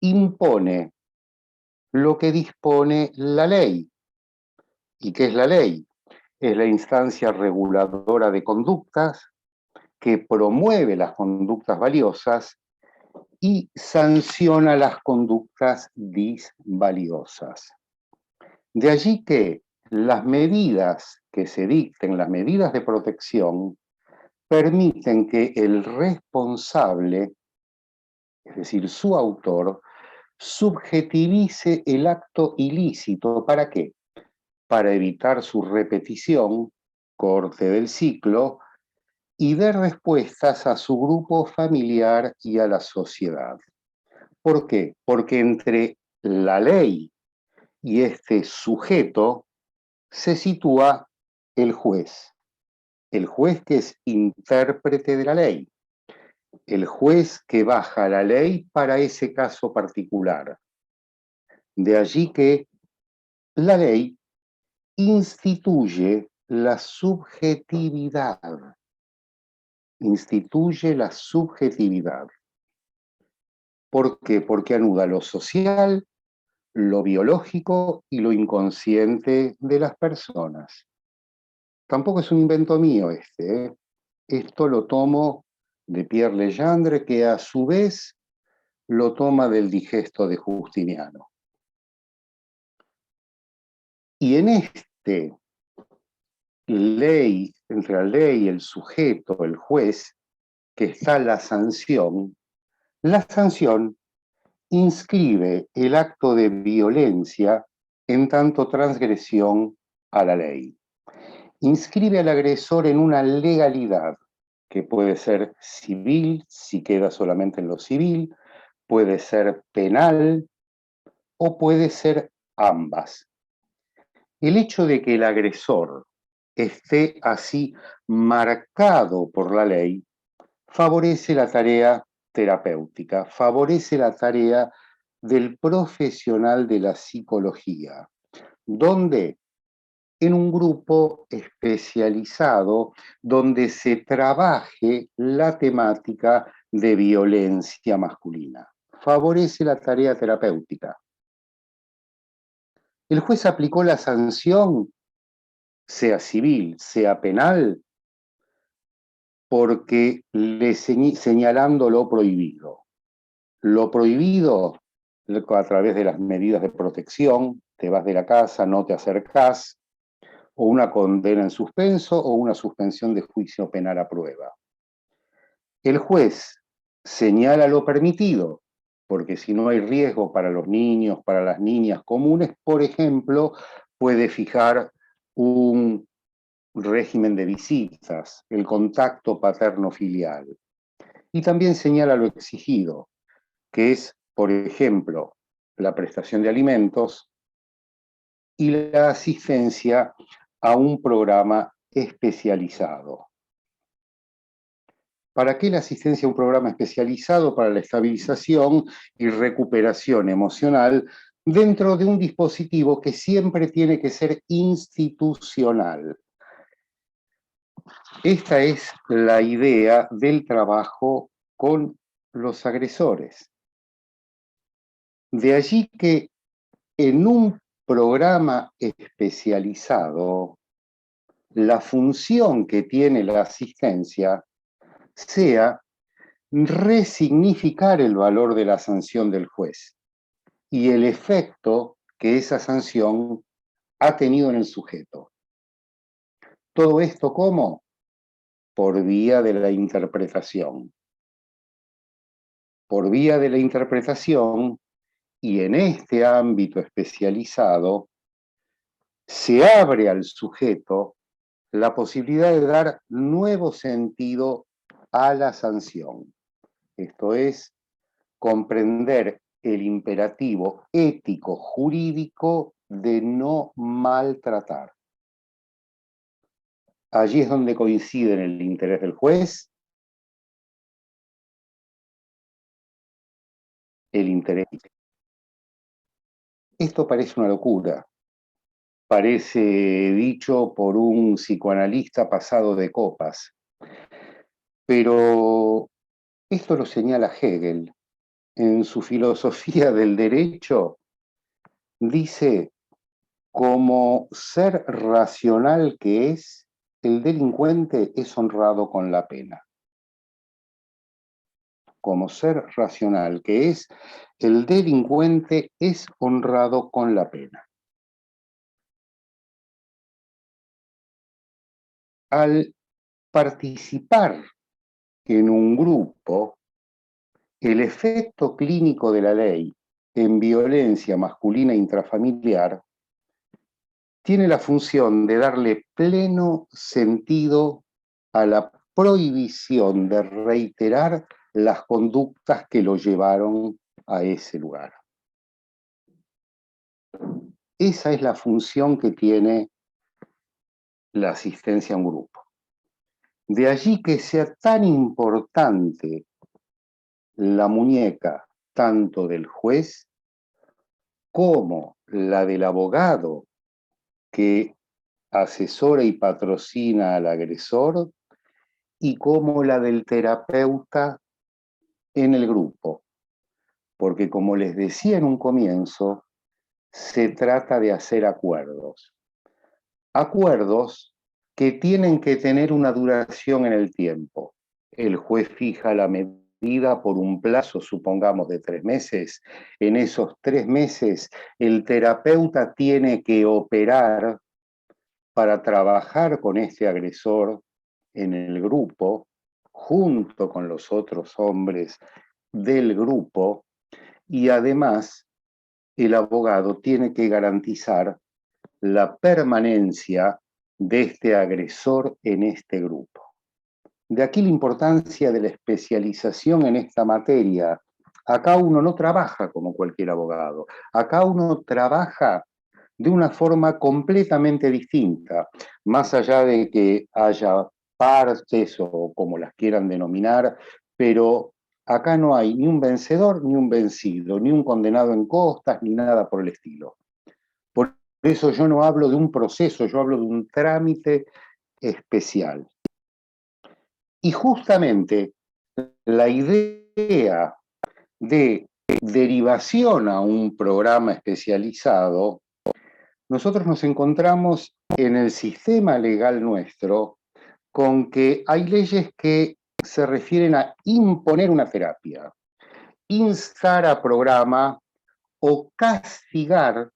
impone lo que dispone la ley. ¿Y qué es la ley? Es la instancia reguladora de conductas que promueve las conductas valiosas y sanciona las conductas disvaliosas. De allí que las medidas que se dicten, las medidas de protección, permiten que el responsable, es decir, su autor, subjetivice el acto ilícito. ¿Para qué? Para evitar su repetición, corte del ciclo, y dé respuestas a su grupo familiar y a la sociedad. ¿Por qué? Porque entre la ley y este sujeto se sitúa el juez que es intérprete de la ley, el juez que baja la ley para ese caso particular. De allí que la ley instituye la subjetividad, instituye la subjetividad. ¿Por qué? Porque anuda lo social, lo biológico y lo inconsciente de las personas. Tampoco es un invento mío este, ¿eh? Esto lo tomo de Pierre Legendre, que a su vez lo toma del Digesto de Justiniano. Y en este ley, entre la ley, el sujeto, el juez, que está la sanción inscribe el acto de violencia en tanto transgresión a la ley. Inscribe al agresor en una legalidad que puede ser civil, si queda solamente en lo civil, puede ser penal o puede ser ambas. El hecho de que el agresor esté así marcado por la ley favorece la tarea terapéutica, favorece la tarea del profesional de la psicología, donde en un grupo especializado donde se trabaje la temática de violencia masculina. Favorece la tarea terapéutica. El juez aplicó la sanción, sea civil, sea penal, porque señalando lo prohibido. Lo prohibido, a través de las medidas de protección, te vas de la casa, no te acercás, o una condena en suspenso o una suspensión de juicio penal a prueba. El juez señala lo permitido, porque si no hay riesgo para los niños, para las niñas comunes, por ejemplo, puede fijar un régimen de visitas, el contacto paterno-filial. Y también señala lo exigido, que es, por ejemplo, la prestación de alimentos y la asistencia a un programa especializado. ¿Para qué la asistencia a un programa especializado? Para la estabilización y recuperación emocional dentro de un dispositivo que siempre tiene que ser institucional. Esta es la idea del trabajo con los agresores. De allí que en un programa especializado, la función que tiene la asistencia sea resignificar el valor de la sanción del juez y el efecto que esa sanción ha tenido en el sujeto. Todo esto, ¿cómo? Por vía de la interpretación. Por vía de la interpretación Y en este ámbito especializado se abre al sujeto la posibilidad de dar nuevo sentido a la sanción. Esto es, comprender el imperativo ético jurídico de no maltratar. Allí es donde coinciden el interés del juez, el interés. Esto parece una locura, parece dicho por un psicoanalista pasado de copas, pero esto lo señala Hegel. En su filosofía del derecho, dice, como ser racional que es, el delincuente es honrado con la pena. Como ser racional que es, el delincuente es honrado con la pena. Al participar en un grupo, el efecto clínico de la ley en violencia masculina intrafamiliar tiene la función de darle pleno sentido a la prohibición de reiterar las conductas que lo llevaron a ese lugar. Esa es la función que tiene la asistencia a un grupo. De allí que sea tan importante la muñeca tanto del juez como la del abogado que asesora y patrocina al agresor y como la del terapeuta en el grupo. Porque como les decía en un comienzo, se trata de hacer acuerdos. Acuerdos que tienen que tener una duración en el tiempo. El juez fija la medida por un plazo, supongamos, de 3 meses. En esos 3 meses, el terapeuta tiene que operar para trabajar con este agresor en el grupo, junto con los otros hombres del grupo, y además el abogado tiene que garantizar la permanencia de este agresor en este grupo. De aquí la importancia de la especialización en esta materia. Acá uno no trabaja como cualquier abogado, acá uno trabaja de una forma completamente distinta, más allá de que haya partes o como las quieran denominar, pero acá no hay ni un vencedor ni un vencido, ni un condenado en costas, ni nada por el estilo. Por eso yo no hablo de un proceso, yo hablo de un trámite especial. Y justamente la idea de derivación a un programa especializado, nosotros nos encontramos en el sistema legal nuestro con que hay leyes que se refieren a imponer una terapia, instar a programa o castigar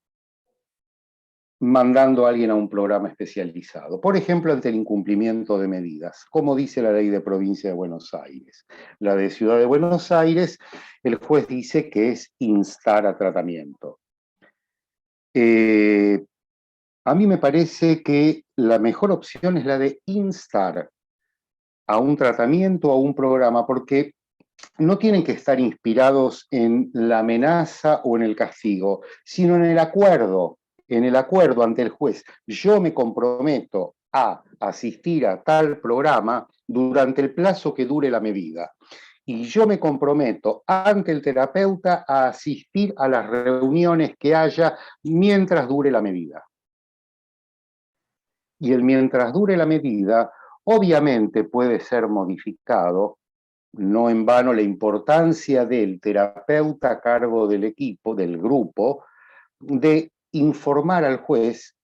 mandando a alguien a un programa especializado. Por ejemplo, ante el incumplimiento de medidas, como dice la ley de Provincia de Buenos Aires. La de Ciudad de Buenos Aires, el juez dice que es instar a tratamiento. A mí me parece que la mejor opción es la de instar a un tratamiento, a un programa, porque no tienen que estar inspirados en la amenaza o en el castigo, sino en el acuerdo ante el juez. Yo me comprometo a asistir a tal programa durante el plazo que dure la medida. Y yo me comprometo ante el terapeuta a asistir a las reuniones que haya mientras dure la medida. Y el mientras dure la medida, obviamente puede ser modificado. No en vano la importancia del terapeuta a cargo del equipo, del grupo, de informar al juez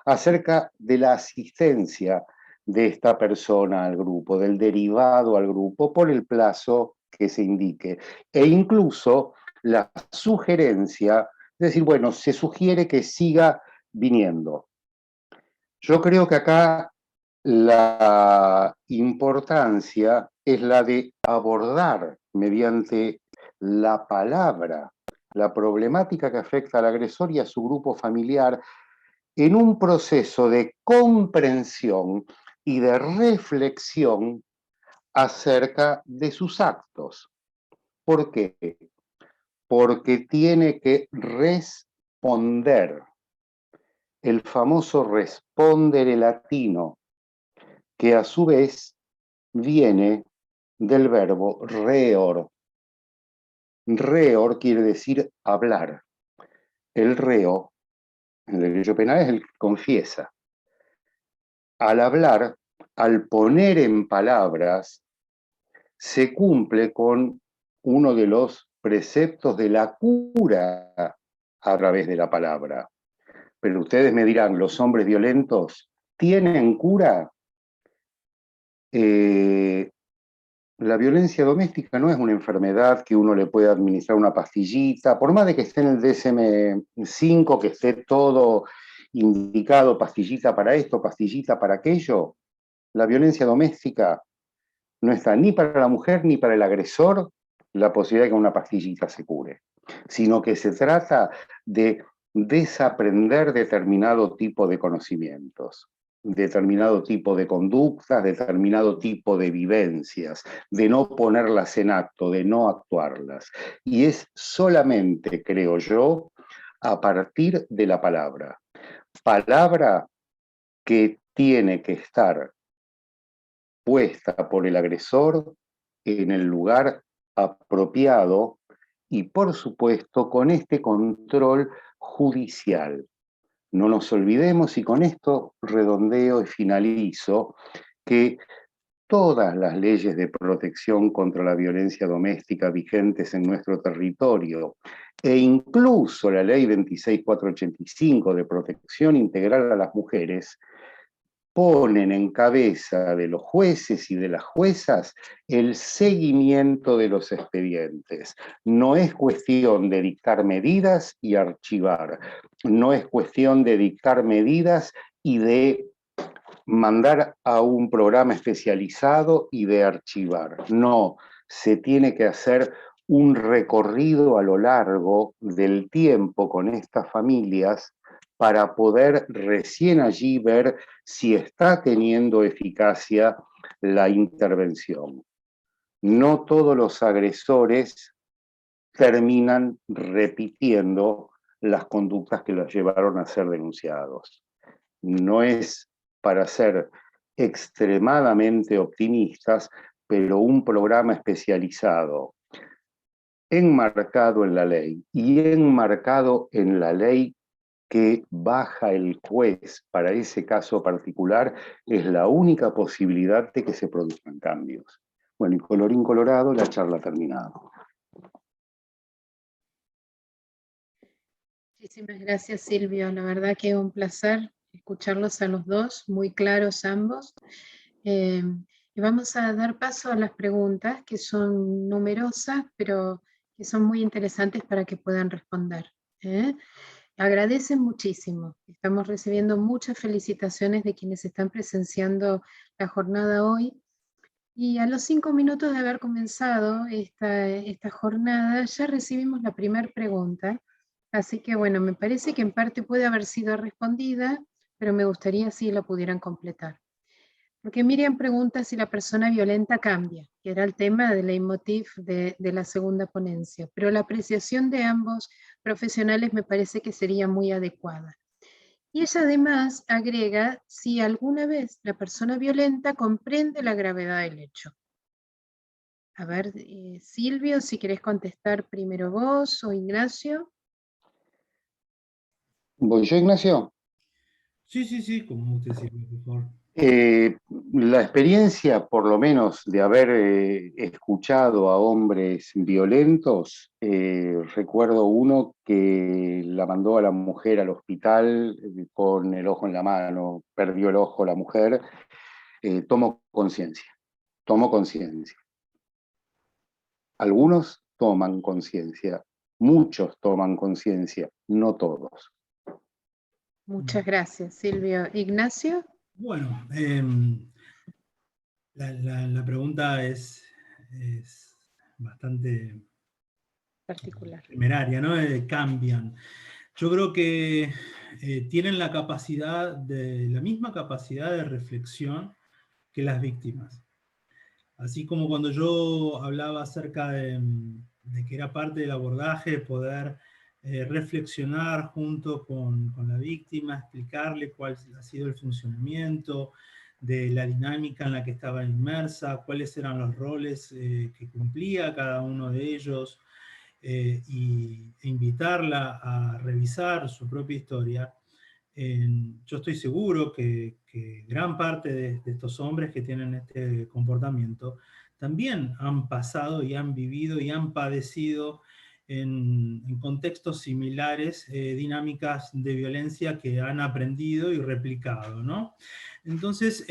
acerca de la asistencia de esta persona al grupo, del derivado al grupo, por el plazo que se indique. E incluso la sugerencia, es decir, bueno, se sugiere que siga viniendo. Yo creo que acá la importancia es la de abordar mediante la palabra la problemática que afecta al agresor y a su grupo familiar en un proceso de comprensión y de reflexión acerca de sus actos. ¿Por qué? Porque tiene que responder. El famoso respondere latino, que a su vez viene del verbo reor. Reor quiere decir hablar. El reo, en el derecho penal, es el que confiesa. Al hablar, al poner en palabras, se cumple con uno de los preceptos de la cura a través de la palabra. Pero ustedes me dirán, ¿los hombres violentos tienen cura? La violencia doméstica no es una enfermedad que uno le pueda administrar una pastillita, por más de que esté en el DSM-5, que esté todo indicado, pastillita para esto, pastillita para aquello. La violencia doméstica no está ni para la mujer ni para el agresor la posibilidad de que una pastillita se cure, sino que se trata de desaprender determinado tipo de conocimientos, determinado tipo de conductas, determinado tipo de vivencias, de no ponerlas en acto, de no actuarlas. Y es solamente, creo yo, a partir de la palabra. Palabra que tiene que estar puesta por el agresor en el lugar apropiado y, por supuesto, con este control judicial. No nos olvidemos, y con esto redondeo y finalizo, que todas las leyes de protección contra la violencia doméstica vigentes en nuestro territorio, e incluso la ley 26485 de protección integral a las mujeres, ponen en cabeza de los jueces y de las juezas el seguimiento de los expedientes. No es cuestión de dictar medidas y archivar. No es cuestión de dictar medidas y de mandar a un programa especializado y de archivar. No, se tiene que hacer un recorrido a lo largo del tiempo con estas familias para poder recién allí ver si está teniendo eficacia la intervención. No todos los agresores terminan repitiendo las conductas que los llevaron a ser denunciados. No es para ser extremadamente optimistas, pero un programa especializado, enmarcado en la ley y enmarcado en la ley que baja el juez para ese caso particular, es la única posibilidad de que se produzcan cambios. Bueno, y colorín colorado, la charla ha terminado. Muchísimas gracias, Silvio. La verdad que es un placer escucharlos a los dos, muy claros ambos. Y vamos a dar paso a las preguntas, que son numerosas, pero que son muy interesantes para que puedan responder. Agradecen muchísimo. Estamos recibiendo muchas felicitaciones de quienes están presenciando la jornada hoy. Y a los 5 minutos de haber comenzado esta jornada, ya recibimos la primera pregunta. Así que bueno, me parece que en parte puede haber sido respondida, pero me gustaría si la pudieran completar. Porque Miriam pregunta si la persona violenta cambia, que era el tema de leitmotiv de la segunda ponencia, pero la apreciación de ambos profesionales me parece que sería muy adecuada. Y ella además agrega si alguna vez la persona violenta comprende la gravedad del hecho. A ver, Silvio, si querés contestar primero vos o Ignacio. ¿Voy yo, Ignacio? Sí, como usted sirve, por favor. La experiencia, por lo menos, de haber escuchado a hombres violentos, recuerdo uno que la mandó a la mujer al hospital con el ojo en la mano, perdió el ojo la mujer, tomó conciencia. Algunos toman conciencia, muchos toman conciencia, no todos. Muchas gracias, Silvio. Ignacio. Bueno, la pregunta es bastante particular. Temeraria, ¿no? Cambian. Yo creo que tienen la misma capacidad de reflexión que las víctimas. Así como cuando yo hablaba acerca de que era parte del abordaje poder reflexionar junto con la víctima, explicarle cuál ha sido el funcionamiento de la dinámica en la que estaba inmersa, cuáles eran los roles que cumplía cada uno de ellos, e invitarla a revisar su propia historia. Yo estoy seguro que gran parte de estos hombres que tienen este comportamiento también han pasado y han vivido y han padecido en contextos similares dinámicas de violencia que han aprendido y replicado, ¿no? Entonces,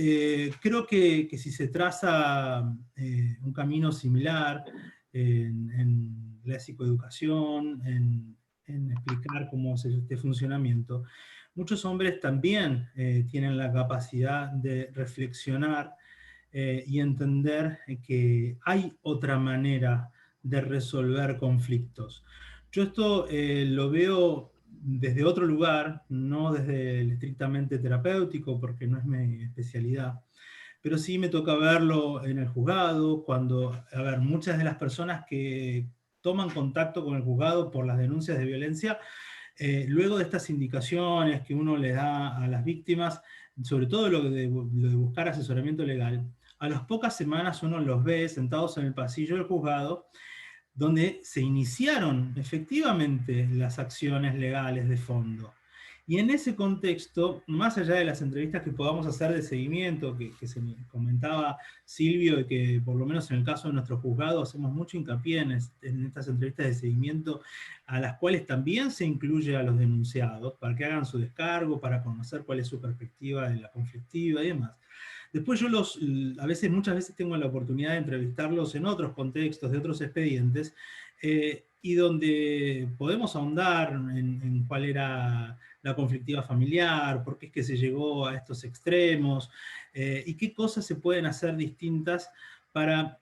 creo que si se traza un camino similar en la psicoeducación, en explicar cómo es este funcionamiento, muchos hombres también tienen la capacidad de reflexionar y entender que hay otra manera de resolver conflictos. Yo esto lo veo desde otro lugar, no desde el estrictamente terapéutico, porque no es mi especialidad, pero sí me toca verlo en el juzgado, cuando, a ver, muchas de las personas que toman contacto con el juzgado por las denuncias de violencia, luego de estas indicaciones que uno le da a las víctimas, sobre todo lo de buscar asesoramiento legal, a las pocas semanas uno los ve sentados en el pasillo del juzgado, donde se iniciaron efectivamente las acciones legales de fondo. Y en ese contexto, más allá de las entrevistas que podamos hacer de seguimiento, que se me comentaba Silvio, y que por lo menos en el caso de nuestro juzgado hacemos mucho hincapié en estas entrevistas de seguimiento, a las cuales también se incluye a los denunciados, para que hagan su descargo, para conocer cuál es su perspectiva de la conflictiva y demás. Después yo muchas veces tengo la oportunidad de entrevistarlos en otros contextos, de otros expedientes, y donde podemos ahondar en cuál era la conflictiva familiar, por qué es que se llegó a estos extremos, y qué cosas se pueden hacer distintas para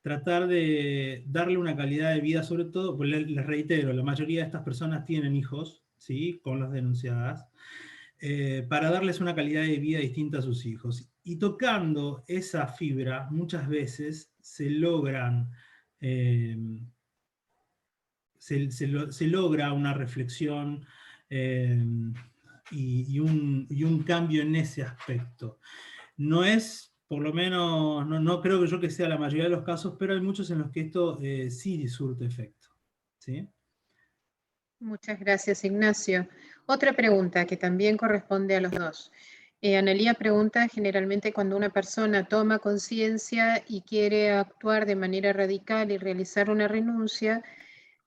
tratar de darle una calidad de vida, sobre todo, pues les reitero, la mayoría de estas personas tienen hijos, ¿sí?, con las denunciadas, para darles una calidad de vida distinta a sus hijos. Y tocando esa fibra, muchas veces se logran... se logra una reflexión y un cambio en ese aspecto. No es, por lo menos, no creo que yo que sea la mayoría de los casos, pero hay muchos en los que esto sí surte efecto. ¿Sí? Muchas gracias, Ignacio. Otra pregunta que también corresponde a los dos. Analía pregunta, generalmente cuando una persona toma conciencia y quiere actuar de manera radical y realizar una renuncia,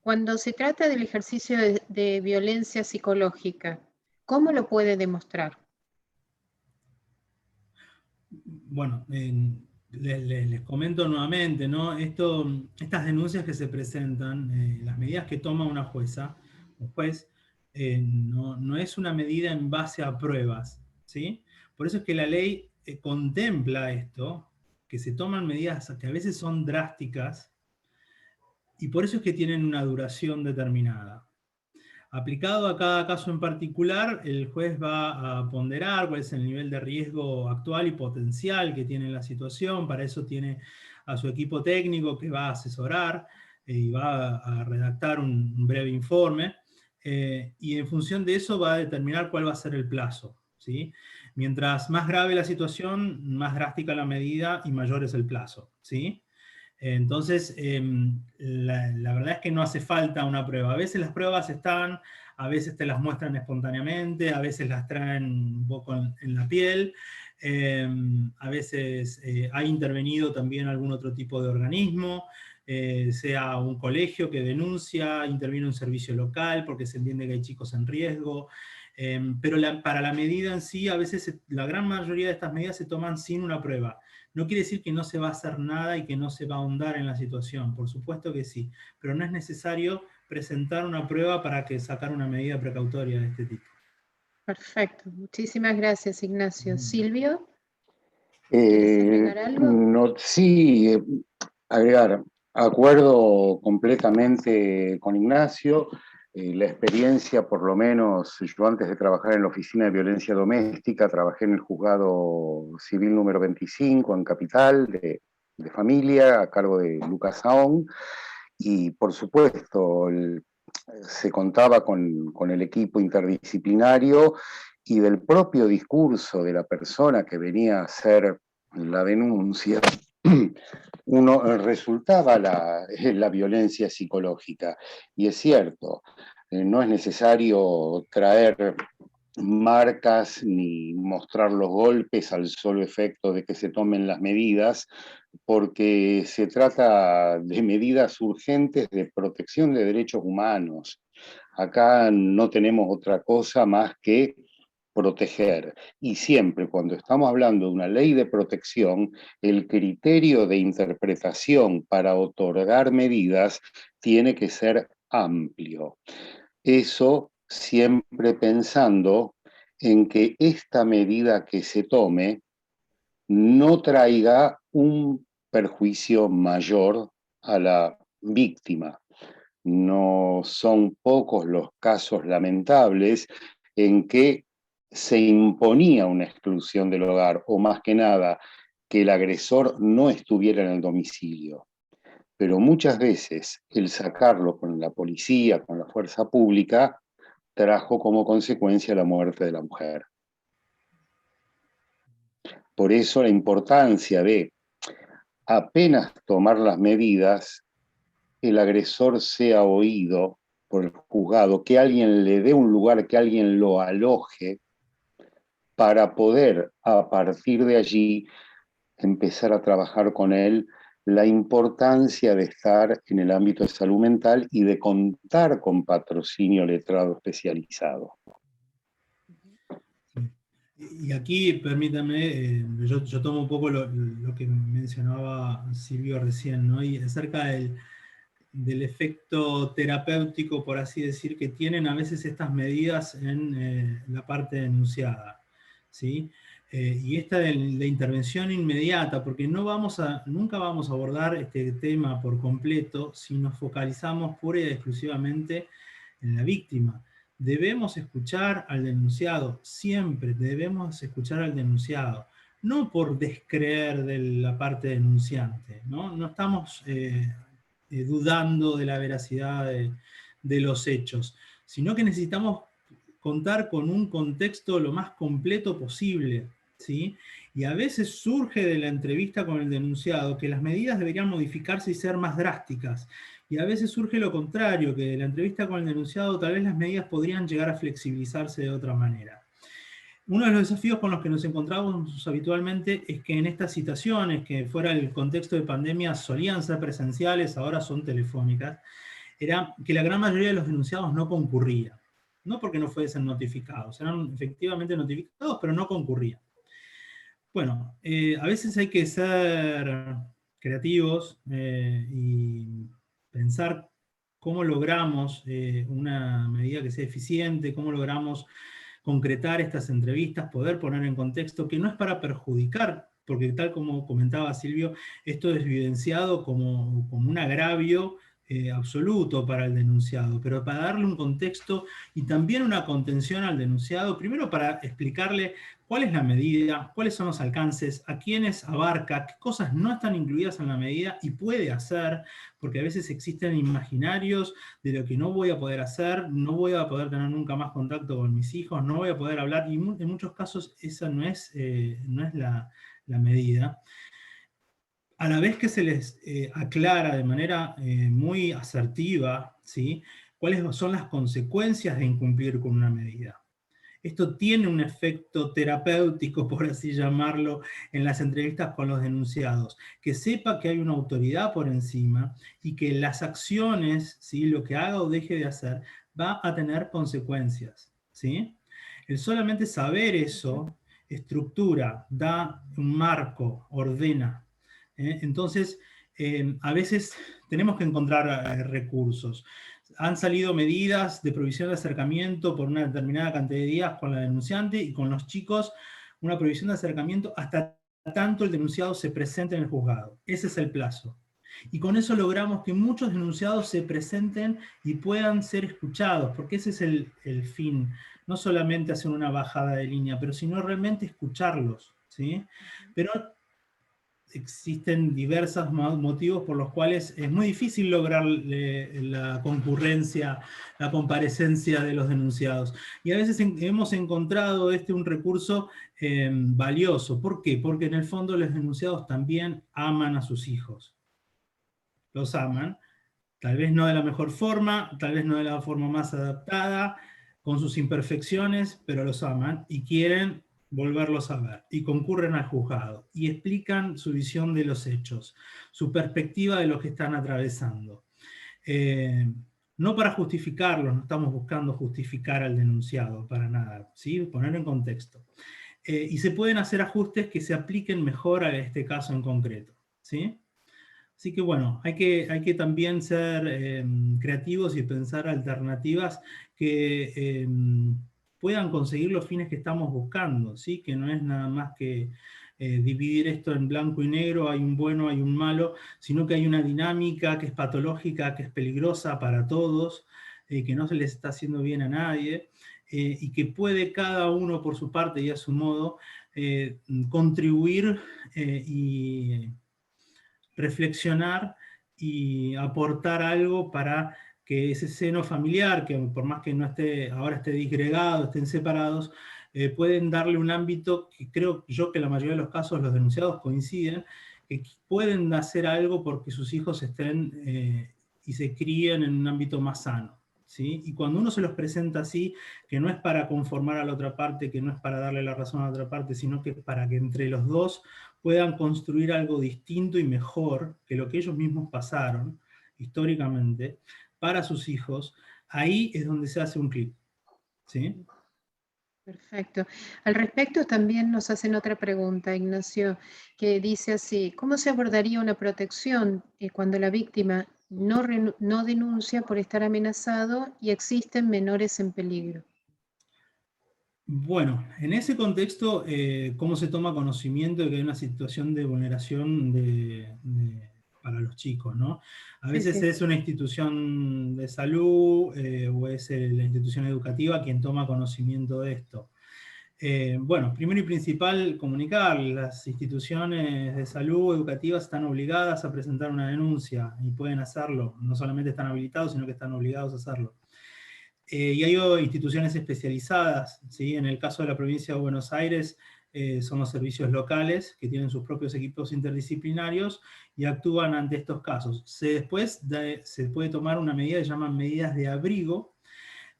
cuando se trata del ejercicio de violencia psicológica, ¿cómo lo puede demostrar? Bueno, les comento nuevamente, ¿no? Estas denuncias que se presentan, las medidas que toma una jueza o juez, no es una medida en base a pruebas, ¿sí? Por eso es que la ley contempla esto, que se toman medidas que a veces son drásticas, y por eso es que tienen una duración determinada. Aplicado a cada caso en particular, el juez va a ponderar cuál es el nivel de riesgo actual y potencial que tiene la situación. Para eso tiene a su equipo técnico que va a asesorar y va a redactar un breve informe. Y en función de eso va a determinar cuál va a ser el plazo, ¿sí? Mientras más grave la situación, más drástica la medida y mayor es el plazo, ¿sí? Entonces, la verdad es que no hace falta una prueba. A veces las pruebas están, a veces te las muestran espontáneamente, a veces las traen un poco en la piel, a veces ha intervenido también algún otro tipo de organismo, sea un colegio que denuncia, interviene un servicio local porque se entiende que hay chicos en riesgo, pero para la medida en sí, a veces la gran mayoría de estas medidas se toman sin una prueba. No quiere decir que no se va a hacer nada y que no se va a ahondar en la situación, por supuesto que sí, pero no es necesario presentar una prueba para sacar una medida precautoria de este tipo. Perfecto, muchísimas gracias, Ignacio. Silvio, ¿quieres agregar algo? Sí, agregar. Acuerdo completamente con Ignacio. La experiencia, por lo menos, yo antes de trabajar en la Oficina de Violencia Doméstica, trabajé en el Juzgado Civil número 25 en Capital, de familia, a cargo de Lucas Saón, y por supuesto se contaba con el equipo interdisciplinario y del propio discurso de la persona que venía a hacer la denuncia, resultaba la violencia psicológica. Y es cierto, no es necesario traer marcas ni mostrar los golpes al solo efecto de que se tomen las medidas, porque se trata de medidas urgentes de protección de derechos humanos. Acá no tenemos otra cosa más que proteger. Y siempre cuando estamos hablando de una ley de protección, el criterio de interpretación para otorgar medidas tiene que ser amplio. Eso siempre pensando en que esta medida que se tome no traiga un perjuicio mayor a la víctima. No son pocos los casos lamentables en que se imponía una exclusión del hogar, o más que nada, que el agresor no estuviera en el domicilio. Pero muchas veces el sacarlo con la policía, con la fuerza pública, trajo como consecuencia la muerte de la mujer. Por eso la importancia de apenas tomar las medidas, el agresor sea oído por el juzgado, que alguien le dé un lugar, que alguien lo aloje, para poder a partir de allí empezar a trabajar con él la importancia de estar en el ámbito de salud mental y de contar con patrocinio letrado especializado. Y aquí, permítame, yo tomo un poco lo que mencionaba Silvio recién, ¿no? Y acerca del efecto terapéutico, por así decir, que tienen a veces estas medidas en la parte denunciada, ¿sí? Y esta de intervención inmediata, porque nunca vamos a abordar este tema por completo si nos focalizamos pura y exclusivamente en la víctima. Debemos escuchar al denunciado, siempre debemos escuchar al denunciado, no por descreer de la parte denunciante, ¿no? No estamos dudando de la veracidad de los hechos, sino que necesitamos contar con un contexto lo más completo posible, ¿sí? Y a veces surge de la entrevista con el denunciado que las medidas deberían modificarse y ser más drásticas. Y a veces surge lo contrario, que de la entrevista con el denunciado tal vez las medidas podrían llegar a flexibilizarse de otra manera. Uno de los desafíos con los que nos encontramos habitualmente es que en estas situaciones, que fuera el contexto de pandemia solían ser presenciales, ahora son telefónicas, era que la gran mayoría de los denunciados no concurría. No porque no fuesen notificados, eran efectivamente notificados, pero no concurrían. Bueno, a veces hay que ser creativos y pensar cómo logramos una medida que sea eficiente, cómo logramos concretar estas entrevistas, poder poner en contexto que no es para perjudicar, porque tal como comentaba Silvio, esto es evidenciado como un agravio absoluto para el denunciado, pero para darle un contexto y también una contención al denunciado, primero para explicarle cuál es la medida, cuáles son los alcances, a quiénes abarca, qué cosas no están incluidas en la medida y puede hacer, porque a veces existen imaginarios de lo que no voy a poder hacer, no voy a poder tener nunca más contacto con mis hijos, no voy a poder hablar, y en muchos casos esa no es la medida. A la vez que se les aclara de manera muy asertiva, ¿sí?, cuáles son las consecuencias de incumplir con una medida. Esto tiene un efecto terapéutico, por así llamarlo, en las entrevistas con los denunciados. Que sepa que hay una autoridad por encima y que las acciones, ¿sí?, lo que haga o deje de hacer, va a tener consecuencias, ¿sí? El solamente saber eso estructura, da un marco, ordena. Entonces, a veces tenemos que encontrar recursos. Han salido medidas de provisión de acercamiento por una determinada cantidad de días con la denunciante y con los chicos, una provisión de acercamiento hasta tanto el denunciado se presente en el juzgado. Ese es el plazo. Y con eso logramos que muchos denunciados se presenten y puedan ser escuchados, porque ese es el fin. No solamente hacer una bajada de línea, pero sino realmente escucharlos, ¿sí? Pero existen diversos motivos por los cuales es muy difícil lograr la concurrencia, la comparecencia de los denunciados. Y a veces hemos encontrado un recurso valioso. ¿Por qué? Porque en el fondo los denunciados también aman a sus hijos. Los aman, tal vez no de la mejor forma, tal vez no de la forma más adaptada, con sus imperfecciones, pero los aman y quieren volverlos a ver, y concurren al juzgado, y explican su visión de los hechos, su perspectiva de lo que están atravesando. No para justificarlos, no estamos buscando justificar al denunciado, para nada, ¿sí? Poner en contexto. Y se pueden hacer ajustes que se apliquen mejor a este caso en concreto, ¿sí? Así que bueno, hay que también ser creativos y pensar alternativas que puedan conseguir los fines que estamos buscando, ¿sí? Que no es nada más que dividir esto en blanco y negro, hay un bueno, hay un malo, sino que hay una dinámica que es patológica, que es peligrosa para todos, que no se les está haciendo bien a nadie, y que puede cada uno por su parte y a su modo contribuir y reflexionar y aportar algo para que ese seno familiar, que por más que no esté, ahora esté disgregado, estén separados, pueden darle un ámbito que creo yo que en la mayoría de los casos los denunciados coinciden, que pueden hacer algo porque sus hijos estén y se críen en un ámbito más sano, ¿sí? Y cuando uno se los presenta así, que no es para conformar a la otra parte, que no es para darle la razón a la otra parte, sino que es para que entre los dos puedan construir algo distinto y mejor que lo que ellos mismos pasaron históricamente para sus hijos, ahí es donde se hace un clic, ¿sí? Perfecto. Al respecto también nos hacen otra pregunta, Ignacio, que dice así: ¿cómo se abordaría una protección cuando la víctima no denuncia por estar amenazado y existen menores en peligro? Bueno, en ese contexto, ¿cómo se toma conocimiento de que hay una situación de vulneración para los chicos, ¿no? A Sí, veces sí. es una institución de salud o es la institución educativa quien toma conocimiento de esto. Bueno, primero y principal, comunicar. Las instituciones de salud educativas están obligadas a presentar una denuncia y pueden hacerlo. No solamente están habilitados, sino que están obligados a hacerlo. Y hay instituciones especializadas, ¿sí? En el caso de la provincia de Buenos Aires, son los servicios locales que tienen sus propios equipos interdisciplinarios y actúan ante estos casos. Después se puede tomar una medida que se llaman medidas de abrigo,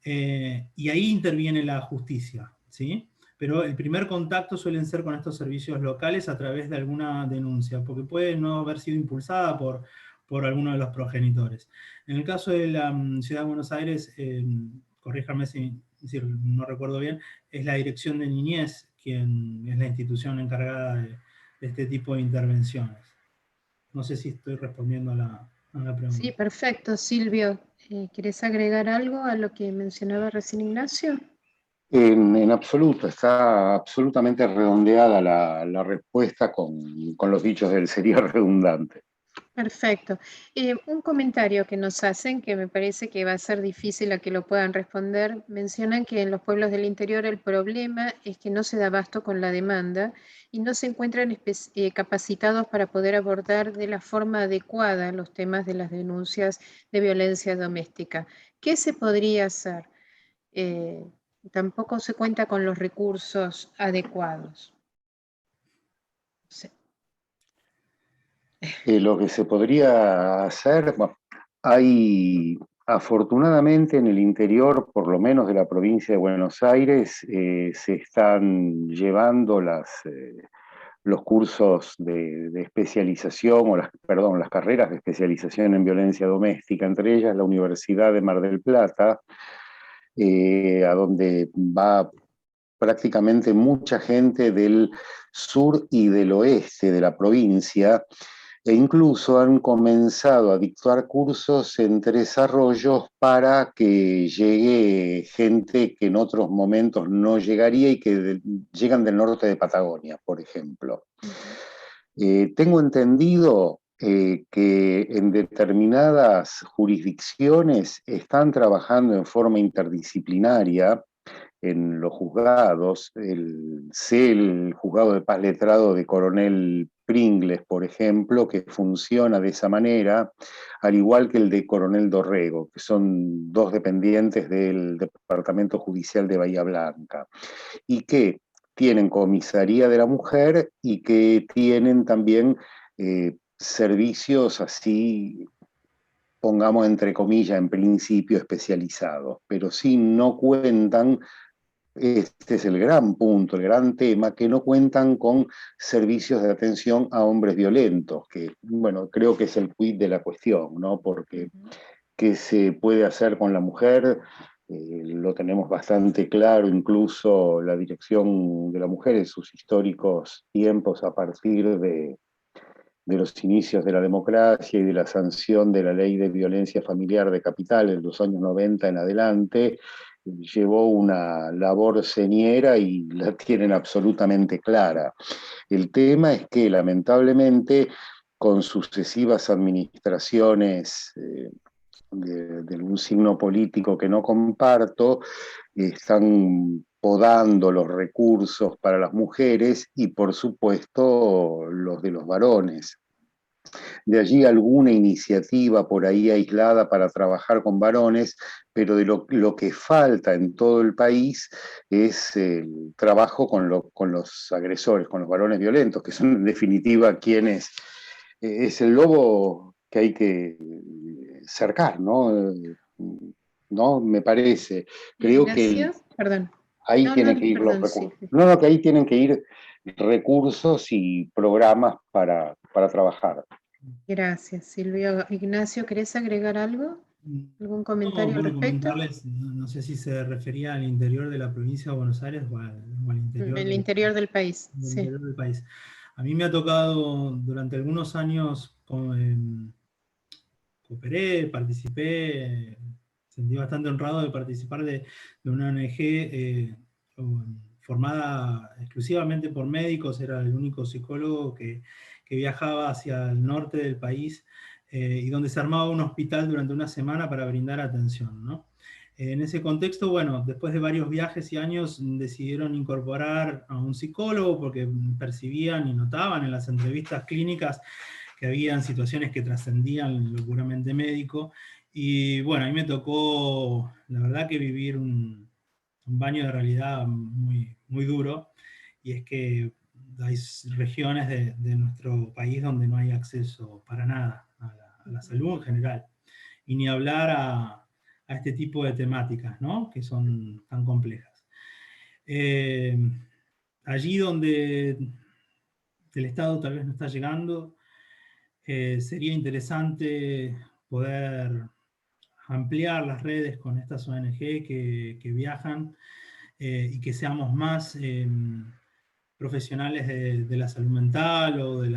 y ahí interviene la justicia, ¿sí? Pero el primer contacto suelen ser con estos servicios locales a través de alguna denuncia, porque puede no haber sido impulsada por alguno de los progenitores. En el caso de la Ciudad de Buenos Aires, corríjame si no recuerdo bien, es la Dirección de Niñez quien es la institución encargada de este tipo de intervenciones. No sé si estoy respondiendo a la pregunta. Sí, perfecto. Silvio, ¿querés agregar algo a lo que mencionaba recién Ignacio? En absoluto, está absolutamente redondeada la respuesta con los dichos del sería redundante. Perfecto. Un comentario que nos hacen, que me parece que va a ser difícil a que lo puedan responder, mencionan que en los pueblos del interior el problema es que no se da abasto con la demanda y no se encuentran capacitados para poder abordar de la forma adecuada los temas de las denuncias de violencia doméstica. ¿Qué se podría hacer? Tampoco se cuenta con los recursos adecuados. Sí. Lo que se podría hacer, bueno, hay afortunadamente en el interior, por lo menos de la provincia de Buenos Aires, se están llevando los cursos de especialización, las carreras de especialización en violencia doméstica, entre ellas la Universidad de Mar del Plata, a donde va prácticamente mucha gente del sur y del oeste de la provincia, e incluso han comenzado a dictar cursos en Tres Arroyos para que llegue gente que en otros momentos no llegaría y que llegan del norte de Patagonia, por ejemplo. Tengo entendido, que en determinadas jurisdicciones están trabajando en forma interdisciplinaria en los juzgados. Sé el juzgado de paz letrado de Coronel Pringles, por ejemplo, que funciona de esa manera, al igual que el de Coronel Dorrego, que son dos dependientes del Departamento Judicial de Bahía Blanca, y que tienen comisaría de la mujer y que tienen también servicios así, pongamos entre comillas, en principio especializados, pero sí no cuentan, este es el gran punto, el gran tema, que no cuentan con servicios de atención a hombres violentos, que, bueno, creo que es el quid de la cuestión, ¿no? Porque qué se puede hacer con la mujer, lo tenemos bastante claro, incluso la Dirección de la Mujer en sus históricos tiempos a partir de los inicios de la democracia y de la sanción de la ley de violencia familiar de Capital en los años 90 en adelante, llevó una labor señera y la tienen absolutamente clara. El tema es que lamentablemente con sucesivas administraciones de algún signo político que no comparto, están podando los recursos para las mujeres y por supuesto los de los varones. De allí alguna iniciativa por ahí aislada para trabajar con varones, pero de lo que falta en todo el país es el trabajo con los agresores, con los varones violentos, que son en definitiva quienes es el lobo que hay que cercar, ¿no? ¿No? Me parece. Creo que Perdón. ahí No, tienen que ir los perdón, recursos. sí. No, que ahí tienen que ir recursos y programas para trabajar. Gracias, Silvio. Ignacio, ¿querés agregar algo? ¿Algún comentario al bueno, respecto? comentarles, no sé si se refería al interior de la provincia de Buenos Aires o al interior El interior del país, del sí. interior del país. A mí me ha tocado durante algunos años, cooperé, participé, sentí bastante honrado de participar de una ONG formada exclusivamente por médicos, era el único psicólogo que viajaba hacia el norte del país y donde se armaba un hospital durante una semana para brindar atención, ¿no? En ese contexto, bueno, después de varios viajes y años decidieron incorporar a un psicólogo porque percibían y notaban en las entrevistas clínicas que habían situaciones que trascendían lo puramente médico. Y bueno, a mí me tocó, la verdad, que vivir un baño de realidad muy, muy duro, y es que hay regiones de nuestro país donde no hay acceso para nada a la salud en general, y ni hablar a este tipo de temáticas, ¿no? Que son tan complejas. Allí donde el Estado tal vez no está llegando, sería interesante poder ampliar las redes con estas ONG que viajan y que seamos más profesionales de la salud mental o del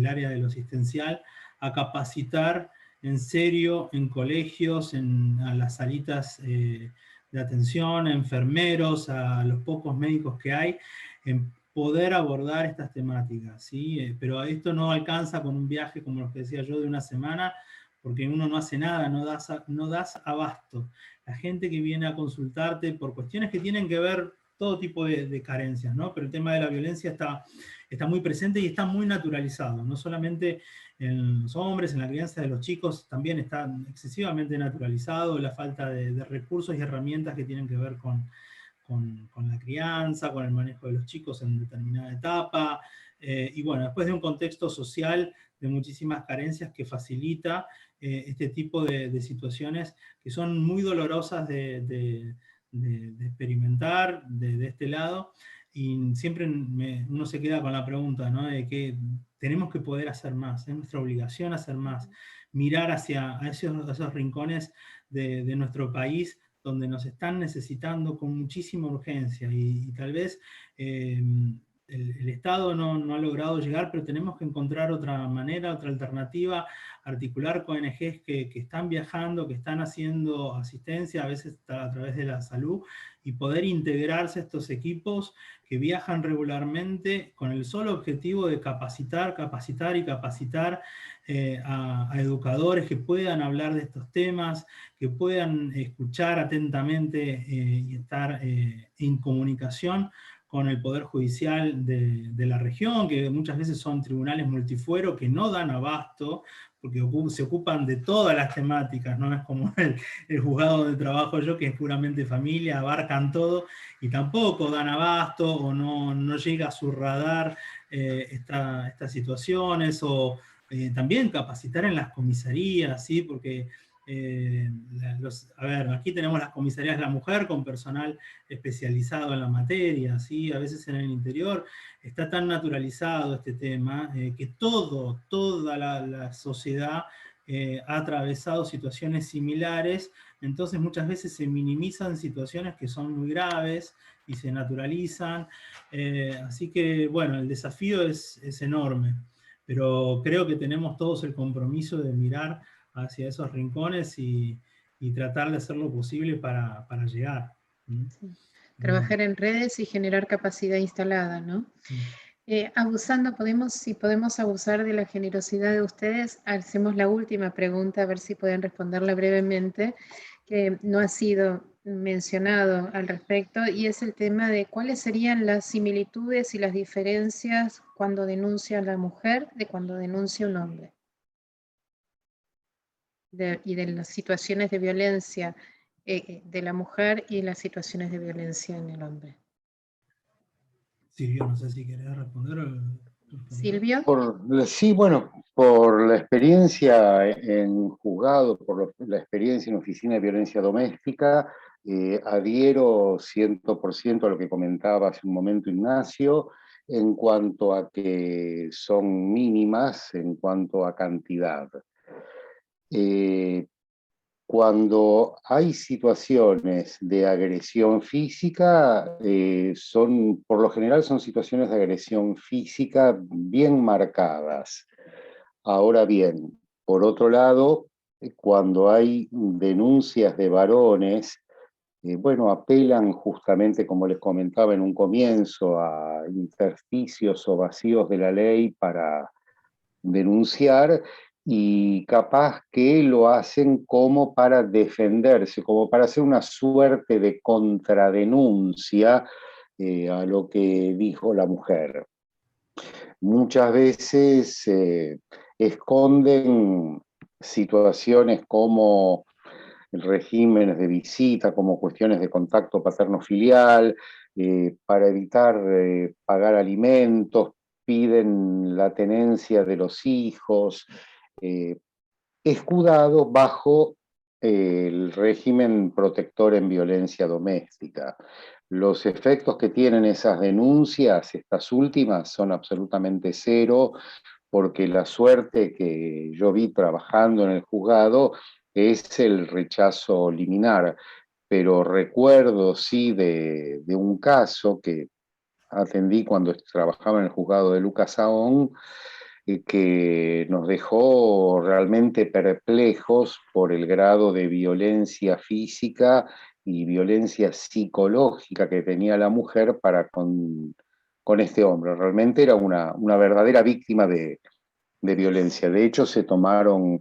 área de lo asistencial, a capacitar en serio en colegios, a las salitas de atención, a enfermeros, a los pocos médicos que hay, en poder abordar estas temáticas, ¿sí? Pero esto no alcanza con un viaje, como los que decía yo, de una semana, porque uno no hace nada, no das abasto. La gente que viene a consultarte por cuestiones que tienen que ver todo tipo de carencias, ¿no? Pero el tema de la violencia está muy presente y está muy naturalizado, no solamente en los hombres, en la crianza de los chicos, también está excesivamente naturalizado la falta de recursos y herramientas que tienen que ver con la crianza, con el manejo de los chicos en determinada etapa, y bueno, después de un contexto social de muchísimas carencias que facilita este tipo de situaciones que son muy dolorosas de experimentar de este lado, y siempre uno se queda con la pregunta, ¿no? De que tenemos que poder hacer más, es nuestra obligación hacer más, mirar hacia esos rincones de nuestro país donde nos están necesitando con muchísima urgencia, y tal vez el Estado no ha logrado llegar, pero tenemos que encontrar otra manera, otra alternativa, articular con ONGs que están viajando, que están haciendo asistencia, a veces a través de la salud, y poder integrarse a estos equipos que viajan regularmente con el solo objetivo de capacitar y capacitar a educadores que puedan hablar de estos temas, que puedan escuchar atentamente y estar en comunicación con el Poder Judicial de la región, que muchas veces son tribunales multifuero que no dan abasto, porque se ocupan de todas las temáticas, no es como el juzgado donde trabajo yo, que es puramente familia, abarcan todo, y tampoco dan abasto, o no llega a su radar estas situaciones, o también capacitar en las comisarías, ¿sí? Porque a ver, aquí tenemos las comisarías de la mujer con personal especializado en la materia, ¿sí? A veces en el interior está tan naturalizado este tema que toda la sociedad ha atravesado situaciones similares, entonces muchas veces se minimizan situaciones que son muy graves y se naturalizan, así que bueno, el desafío es enorme, pero creo que tenemos todos el compromiso de mirar hacia esos rincones y tratar de hacer lo posible para llegar. Sí. Trabajar en redes y generar capacidad instalada, ¿no? Sí. Si podemos abusar de la generosidad de ustedes, hacemos la última pregunta, a ver si pueden responderla brevemente, que no ha sido mencionado al respecto, y es el tema de cuáles serían las similitudes y las diferencias cuando denuncia la mujer de cuando denuncia un hombre. Y de las situaciones de violencia de la mujer y las situaciones de violencia en el hombre. Silvio, no sé si querés responder. Silvio. Sí, bueno, por la experiencia en juzgado, por la experiencia en oficina de violencia doméstica, adhiero 100% a lo que comentaba hace un momento Ignacio, en cuanto a que son mínimas en cuanto a cantidad. Cuando hay situaciones de agresión física, por lo general son situaciones de agresión física bien marcadas. Ahora bien, por otro lado, cuando hay denuncias de varones, bueno, apelan justamente, como les comentaba en un comienzo, a intersticios o vacíos de la ley para denunciar, y capaz que lo hacen como para defenderse, como para hacer una suerte de contradenuncia a lo que dijo la mujer. Muchas veces esconden situaciones como regímenes de visita, como cuestiones de contacto paterno-filial, para evitar pagar alimentos, piden la tenencia de los hijos, escudados bajo el régimen protector en violencia doméstica. Los efectos que tienen esas denuncias, estas últimas, son absolutamente cero, porque la suerte que yo vi trabajando en el juzgado es el rechazo liminar. Pero recuerdo, sí, de un caso que atendí cuando trabajaba en el juzgado de Lucas Sahón, que nos dejó realmente perplejos por el grado de violencia física y violencia psicológica que tenía la mujer para con este hombre. Realmente era una verdadera víctima de violencia. De hecho, se tomaron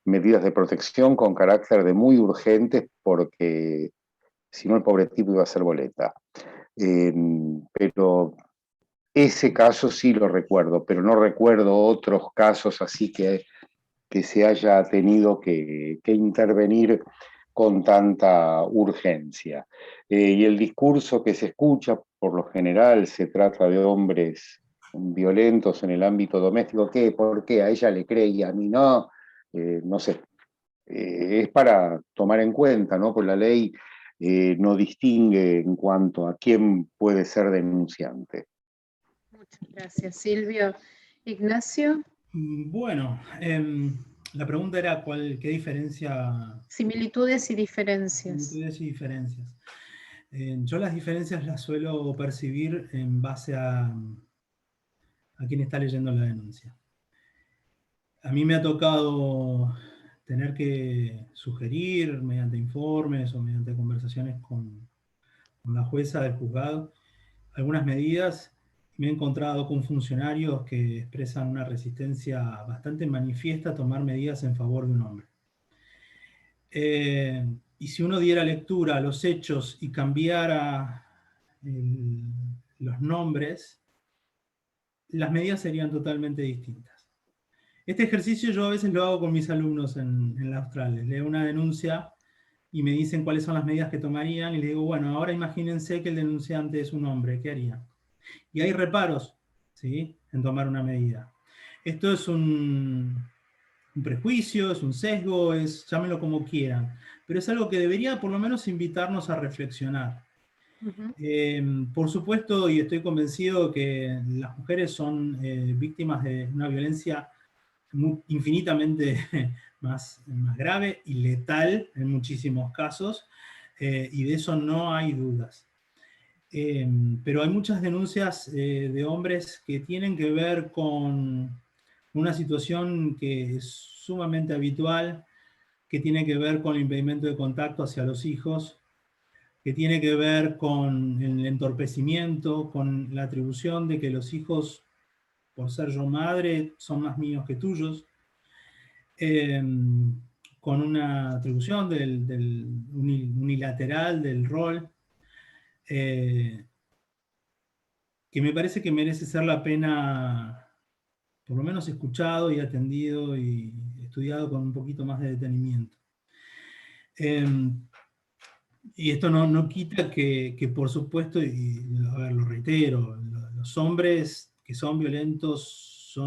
medidas de protección con carácter de muy urgentes, porque si no el pobre tipo iba a ser boleta. Pero ese caso sí lo recuerdo, pero no recuerdo otros casos así que se haya tenido que intervenir con tanta urgencia. Y el discurso que se escucha, por lo general, se trata de hombres violentos en el ámbito doméstico. ¿Qué? ¿Por qué? A ella le cree y a mí no. No sé. Es para tomar en cuenta, ¿no? Pues la ley no distingue en cuanto a quién puede ser denunciante. Muchas gracias, Silvio. Ignacio. Bueno, la pregunta era qué diferencia... Similitudes y diferencias. Similitudes y diferencias. Yo las diferencias las suelo percibir en base a a quien está leyendo la denuncia. A mí me ha tocado tener que sugerir, mediante informes o mediante conversaciones con la jueza del juzgado, algunas medidas. Me he encontrado con funcionarios que expresan una resistencia bastante manifiesta a tomar medidas en favor de un hombre. Y si uno diera lectura a los hechos y cambiara los nombres, las medidas serían totalmente distintas. Este ejercicio yo a veces lo hago con mis alumnos en la Austral. Les leo una denuncia y me dicen cuáles son las medidas que tomarían, y les digo, bueno, ahora imagínense que el denunciante es un hombre, ¿qué harían? Y hay reparos, ¿sí?, en tomar una medida. Esto es un prejuicio, es un sesgo, llámenlo como quieran, pero es algo que debería por lo menos invitarnos a reflexionar. Por supuesto, y estoy convencido que las mujeres son víctimas de una violencia infinitamente más grave y letal en muchísimos casos, y de eso no hay dudas. Pero hay muchas denuncias de hombres que tienen que ver con una situación que es sumamente habitual, que tiene que ver con el impedimento de contacto hacia los hijos, que tiene que ver con el entorpecimiento, con la atribución de que los hijos, por ser yo madre, son más míos que tuyos, con una atribución unilateral del rol, que me parece que merece ser la pena, por lo menos escuchado y atendido y estudiado con un poquito más de detenimiento. Y esto no quita que por supuesto, y a ver, lo reitero, los hombres que son violentos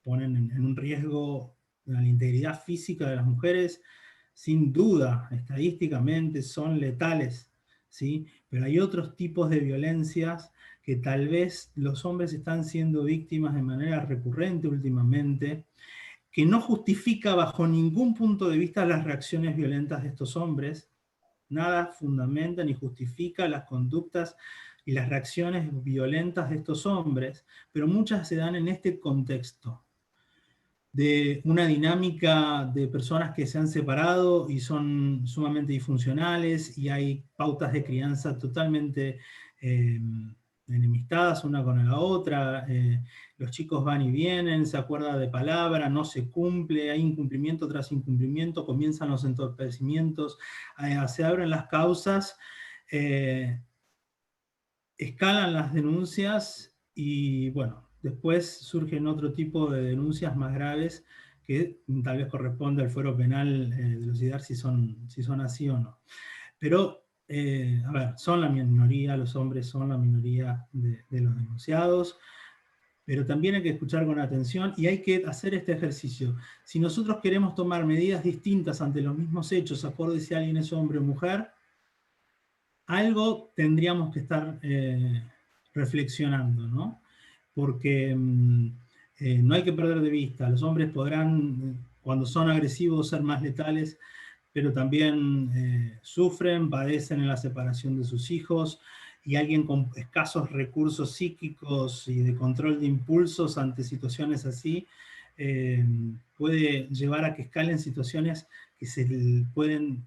ponen en un riesgo la integridad física de las mujeres, sin duda, estadísticamente son letales, ¿sí? Pero hay otros tipos de violencias que tal vez los hombres están siendo víctimas de manera recurrente últimamente, que no justifica bajo ningún punto de vista las reacciones violentas de estos hombres. Nada fundamenta ni justifica las conductas y las reacciones violentas de estos hombres, pero muchas se dan en este contexto de una dinámica de personas que se han separado y son sumamente disfuncionales, y hay pautas de crianza totalmente enemistadas una con la otra. Los chicos van y vienen, se acuerda de palabra, no se cumple, hay incumplimiento tras incumplimiento, comienzan los entorpecimientos, se abren las causas, escalan las denuncias y bueno, después surgen otro tipo de denuncias más graves que tal vez corresponde al fuero penal dilucidar si son así o no. Pero, a ver, son la minoría, los hombres son la minoría de los denunciados, pero también hay que escuchar con atención y hay que hacer este ejercicio. Si nosotros queremos tomar medidas distintas ante los mismos hechos, acorde si alguien es hombre o mujer, algo tendríamos que estar reflexionando, ¿no? Porque no hay que perder de vista, los hombres podrán, cuando son agresivos, ser más letales, pero también sufren, padecen en la separación de sus hijos, y alguien con escasos recursos psíquicos y de control de impulsos ante situaciones así, puede llevar a que escalen situaciones que se pueden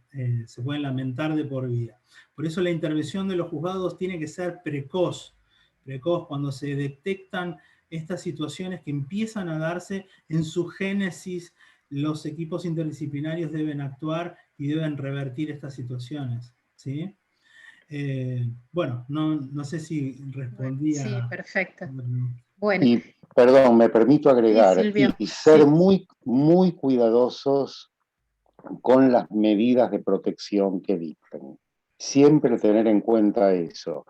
lamentar de por vida. Por eso la intervención de los juzgados tiene que ser precoz cuando se detectan estas situaciones que empiezan a darse en su génesis. Los equipos interdisciplinarios deben actuar y deben revertir estas situaciones, ¿sí? Bueno, no sé si respondía. Sí, perfecto. Bueno. Y, perdón, me permito agregar, sí, y ser sí. muy cuidadosos con las medidas de protección que dicten. Siempre tener en cuenta eso.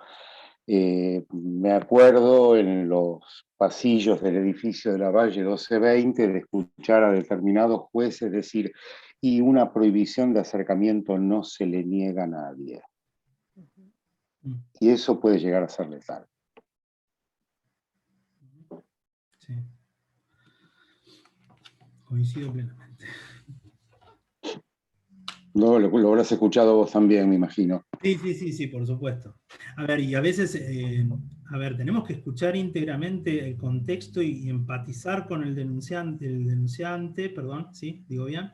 Me acuerdo en los pasillos del edificio de la Valle 1220 de escuchar a determinados jueces decir, y una prohibición de acercamiento no se le niega a nadie. Y eso puede llegar a ser letal. Sí. Coincido plenamente. No, lo habrás escuchado vos también, me imagino. Sí, por supuesto. A ver, y a veces, tenemos que escuchar íntegramente el contexto y empatizar con el denunciante, perdón, sí, digo bien.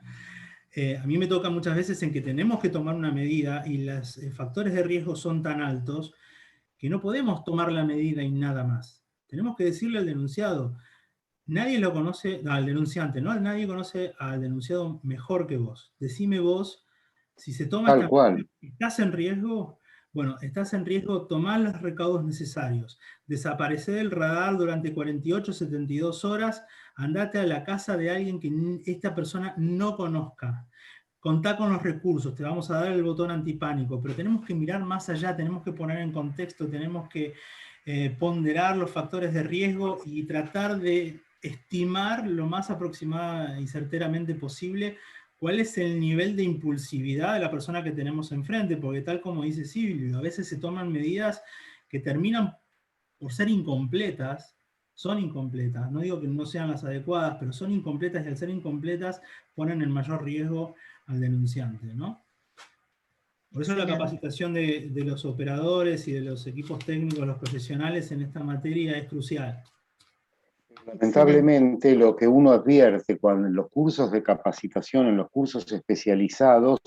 A mí me toca muchas veces en que tenemos que tomar una medida y los factores de riesgo son tan altos que no podemos tomar la medida y nada más. Tenemos que decirle al denunciado, nadie lo conoce, al denunciante, ¿no? Nadie conoce al denunciado mejor que vos. Decime vos, si se toma Tal esta medida, cual. ¿estás en riesgo? Bueno, estás en riesgo, tomar los recaudos necesarios, desaparecer del radar durante 48, 72 horas, andate a la casa de alguien que esta persona no conozca. Contá con los recursos, te vamos a dar el botón antipánico, pero tenemos que mirar más allá, tenemos que poner en contexto, tenemos que ponderar los factores de riesgo y tratar de estimar lo más aproximada y certeramente posible cuál es el nivel de impulsividad de la persona que tenemos enfrente, porque tal como dice Silvio, a veces se toman medidas que terminan por ser incompletas, son incompletas, no digo que no sean las adecuadas, pero son incompletas y al ser incompletas ponen en mayor riesgo al denunciante, ¿no? Por eso la Excelente. capacitación de los operadores y de los equipos técnicos, los profesionales en esta materia es crucial. Lamentablemente, lo que uno advierte cuando en los cursos de capacitación, en los cursos especializados,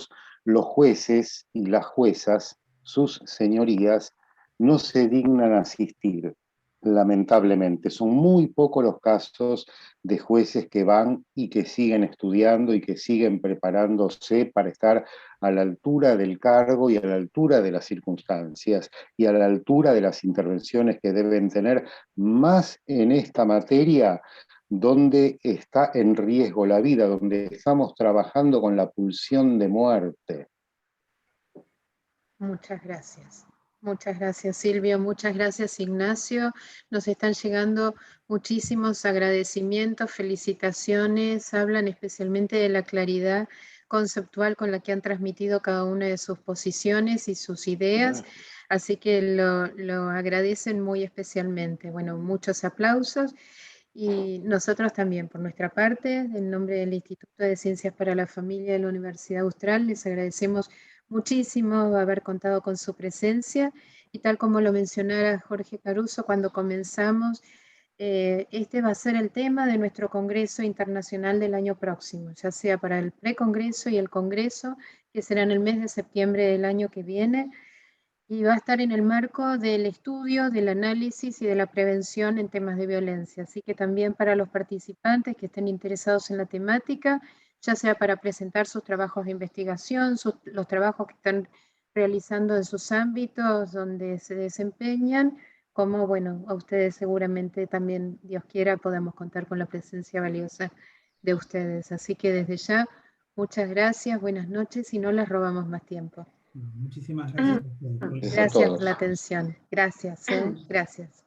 los jueces y las juezas, sus señorías, no se dignan a asistir. Lamentablemente, son muy pocos los casos de jueces que van y que siguen estudiando y que siguen preparándose para estar a la altura del cargo y a la altura de las circunstancias y a la altura de las intervenciones que deben tener, más en esta materia donde está en riesgo la vida, donde estamos trabajando con la pulsión de muerte. Muchas gracias. Muchas gracias, Silvio. Muchas gracias, Ignacio. Nos están llegando muchísimos agradecimientos, felicitaciones. Hablan especialmente de la claridad conceptual con la que han transmitido cada una de sus posiciones y sus ideas. Así que lo agradecen muy especialmente. Bueno, muchos aplausos. Y nosotros también, por nuestra parte, en nombre del Instituto de Ciencias para la Familia de la Universidad Austral, les agradecemos muchísimo haber contado con su presencia y tal como lo mencionara Jorge Caruso cuando comenzamos, este va a ser el tema de nuestro Congreso Internacional del año próximo, ya sea para el precongreso y el Congreso, que será en el mes de septiembre del año que viene, y va a estar en el marco del estudio, del análisis y de la prevención en temas de violencia. Así que también para los participantes que estén interesados en la temática, ya sea para presentar sus trabajos de investigación, los trabajos que están realizando en sus ámbitos donde se desempeñan, como, bueno, a ustedes seguramente también, Dios quiera, podamos contar con la presencia valiosa de ustedes. Así que desde ya, muchas gracias, buenas noches y no les robamos más tiempo. Muchísimas gracias. Gracias por la atención. Gracias, gracias.